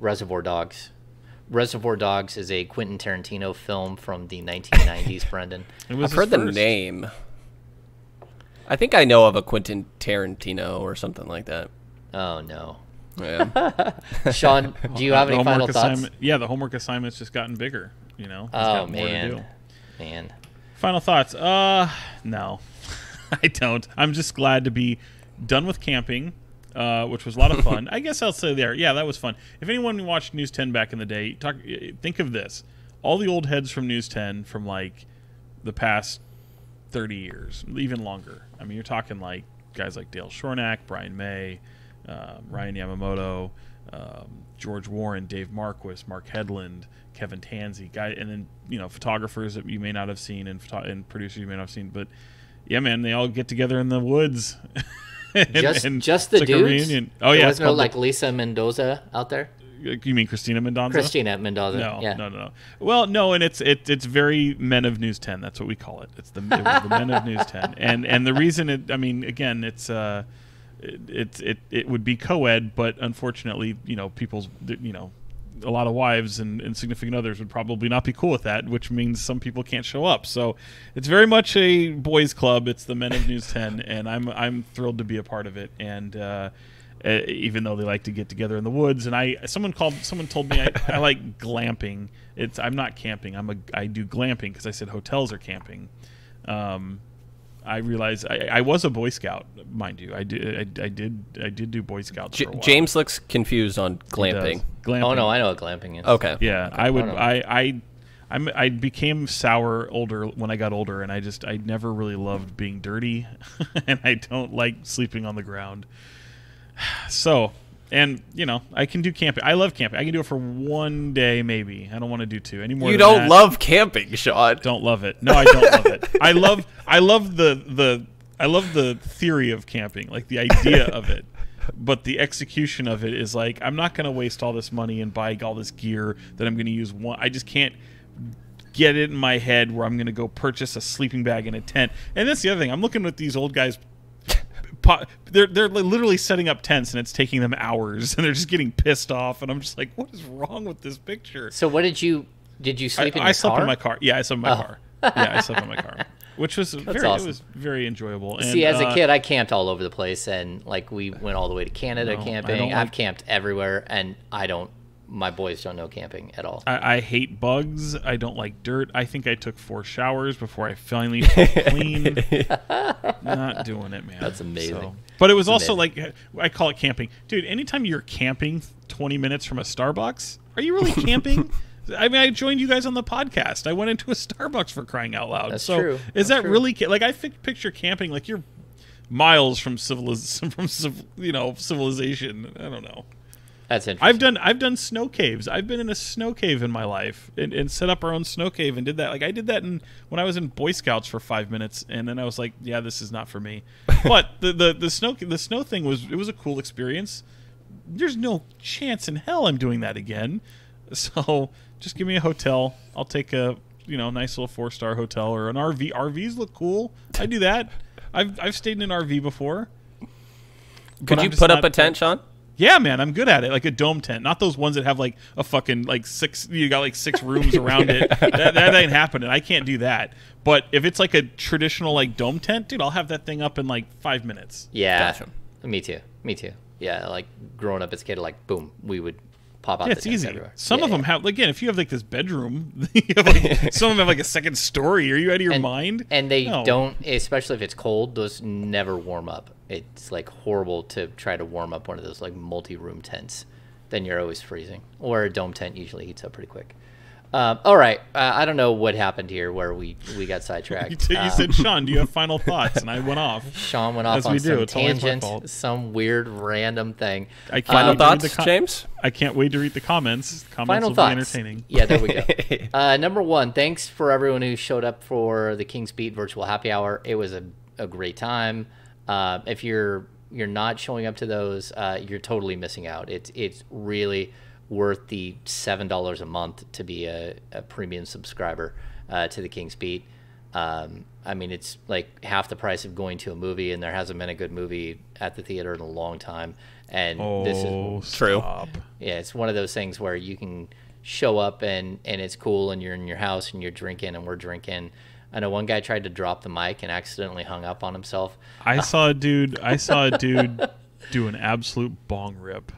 Reservoir Dogs. Reservoir Dogs is a Quentin Tarantino film from the 1990s. Brenden, I've heard the name. I think I know of a Quentin Tarantino or something like that. Oh no. Yeah. Sean, do you have any final thoughts? Yeah, the homework assignment's just gotten bigger. Oh man. Final thoughts? No, I don't. I'm just glad to be done with camping, which was a lot of fun. I guess I'll say there. Yeah, that was fun. If anyone watched News 10 back in the day, think of this: all the old heads from News 10 from like the past 30 years, even longer. I mean, you're talking like guys like Dale Shornack, Brian May. Ryan Yamamoto, George Warren, Dave Marquis, Mark Hedlund, Kevin Tansey, and then photographers that you may not have seen and producers you may not have seen. But yeah, man, they all get together in the woods. just the dudes. Reunion. Oh yeah, there was no like Lisa Mendoza out out there. You mean Christina Mendoza? Christina Mendoza. No. Well, no, and it's very Men of News 10. That's what we call it. It was the Men of News 10, and the reason again, it's. It would be co-ed, but unfortunately, people's, a lot of wives and significant others would probably not be cool with that, which means some people can't show up. So it's very much a boys' club. It's the Men of News 10, and I'm thrilled to be a part of it. And even though they like to get together in the woods, and someone told me I like glamping. I'm not camping. I do glamping because I said hotels are camping. I realized I was a Boy Scout, mind you. I did do Boy Scouts for a while. James looks confused on glamping. Glamping. Oh no, I know what glamping is. Okay. Yeah, okay. I became sour when I got older, and I never really loved being dirty, and I don't like sleeping on the ground. So, and I can do camping. I love camping. I can do it for one day maybe. I don't want to do two anymore. You don't love camping, Sean. Don't love it. No, I don't love it. I love the theory of camping, like the idea of it. But the execution of it is like, I'm not going to waste all this money and buy all this gear that I'm going to use I just can't get it in my head where I'm going to go purchase a sleeping bag and a tent. And that's the other thing. I'm looking at these old guys. They're literally setting up tents, and it's taking them hours, and they're just getting pissed off. And I'm just like, what is wrong with this picture? So what did you sleep in your car? I slept in my car. Yeah, I slept in my car. Yeah, I slept in my car. which was awesome. It was very enjoyable. And, See, as a kid, I camped all over the place, and like we went all the way to Canada camping. I've camped everywhere, and my boys don't know camping at all. I hate bugs. I don't like dirt. I think I took 4 showers before I finally felt clean. Not doing it, man. That's amazing. But it was also like, I call it camping. Dude, anytime you're camping 20 minutes from a Starbucks, are you really camping? I mean, I joined you guys on the podcast. I went into a Starbucks for crying out loud. That's true. Is that really like I picture camping like you're miles from civilization. I don't know. That's interesting. I've done snow caves. I've been in a snow cave in my life and set up our own snow cave and did that. Like I did that when I was in Boy Scouts for 5 minutes, and then I was like, yeah, this is not for me. But the snow thing was a cool experience. There's no chance in hell I'm doing that again. So just give me a hotel. I'll take a nice little 4-star hotel or an RV. RVs look cool. I do that. I've stayed in an RV before. Could you put up a tent, Sean? Yeah, man, I'm good at it. Like a dome tent, not those ones that have like a fucking like 6. You got like 6 rooms around it. That ain't happening. I can't do that. But if it's like a traditional like dome tent, dude, I'll have that thing up in like 5 minutes. Yeah, Gotcha. Me too. Yeah, like growing up as a kid, like boom, we would pop out. Yeah, the it's easy. everywhere. Some of them have, again, if you have like this bedroom, you have like, some of them have like a second story. Are you out of your mind? And they don't, especially if it's cold, those never warm up. It's like horrible to try to warm up one of those like multi-room tents. Then you're always freezing. Or a dome tent usually heats up pretty quick. All right. I don't know what happened here where we got sidetracked. You said, Sean, do you have final thoughts? And I went off. Sean went off on some tangent, some weird random thing. Final thoughts, James? I can't wait to read the comments. Final will thoughts. be entertaining. Yeah, there we go. Number 1, thanks for everyone who showed up for the Kings Beat virtual happy hour. It was a great time. If you're not showing up to those, you're totally missing out. It's really worth the $7 a month to be a premium subscriber to the Kings Beat. I mean, it's like half the price of going to a movie, and there hasn't been a good movie at the theater in a long time. And this is true. Yeah, it's one of those things where you can show up and it's cool, and you're in your house and you're drinking and we're drinking. I know one guy tried to drop the mic and accidentally hung up on himself. I saw a dude do an absolute bong rip.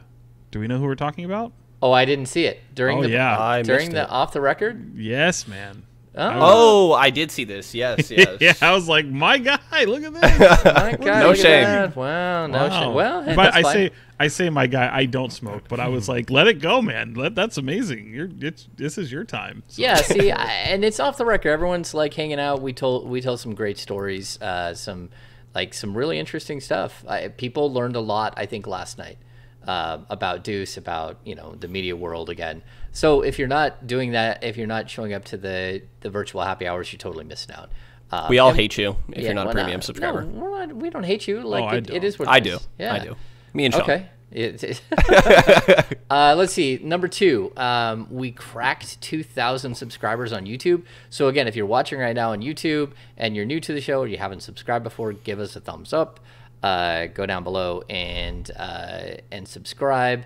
Do we know who we're talking about? Oh, I didn't see it during the off the record. Yes, man. Oh, I did see this. Yes. Yeah, I was like, my guy, look at this. My guy, no shame. Wow, no shame. Well, hey, but I say my guy, I don't smoke, but I was like, let it go, man. That's amazing. This is your time. So. Yeah, see, and it's off the record. Everyone's like hanging out. We tell some great stories, some really interesting stuff. People learned a lot, I think, last night. About Deuce, about the media world again. So if you're not doing that, if you're not showing up to the virtual happy hours, you're totally missing out. We all hate you if you're not a premium subscriber. No, we don't hate you. Like it is what I it do. is. Yeah. I do. Me and Sean. Okay. Let's see. Number 2, we cracked 2,000 subscribers on YouTube. So again, if you're watching right now on YouTube and you're new to the show or you haven't subscribed before, give us a thumbs up. Go down below and subscribe.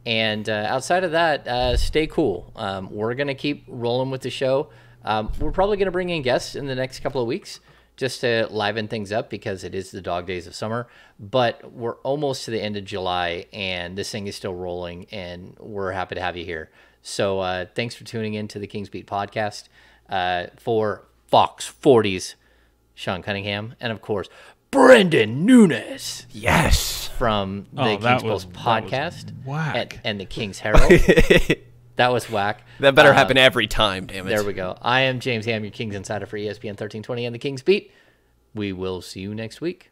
And outside of that, stay cool. We're going to keep rolling with the show. We're probably going to bring in guests in the next couple of weeks just to liven things up because it is the dog days of summer. But we're almost to the end of July, and this thing is still rolling, and we're happy to have you here. So thanks for tuning in to the Kings Beat podcast. For Fox 40's Sean Cunningham, and of course, Brenden Nunes. Yes. From the Kings Post podcast whack. And the Kings Herald. That was whack. That better happen every time, damn it. There we go. I am James Ham, your Kings Insider for ESPN 1320 and the Kings Beat. We will see you next week.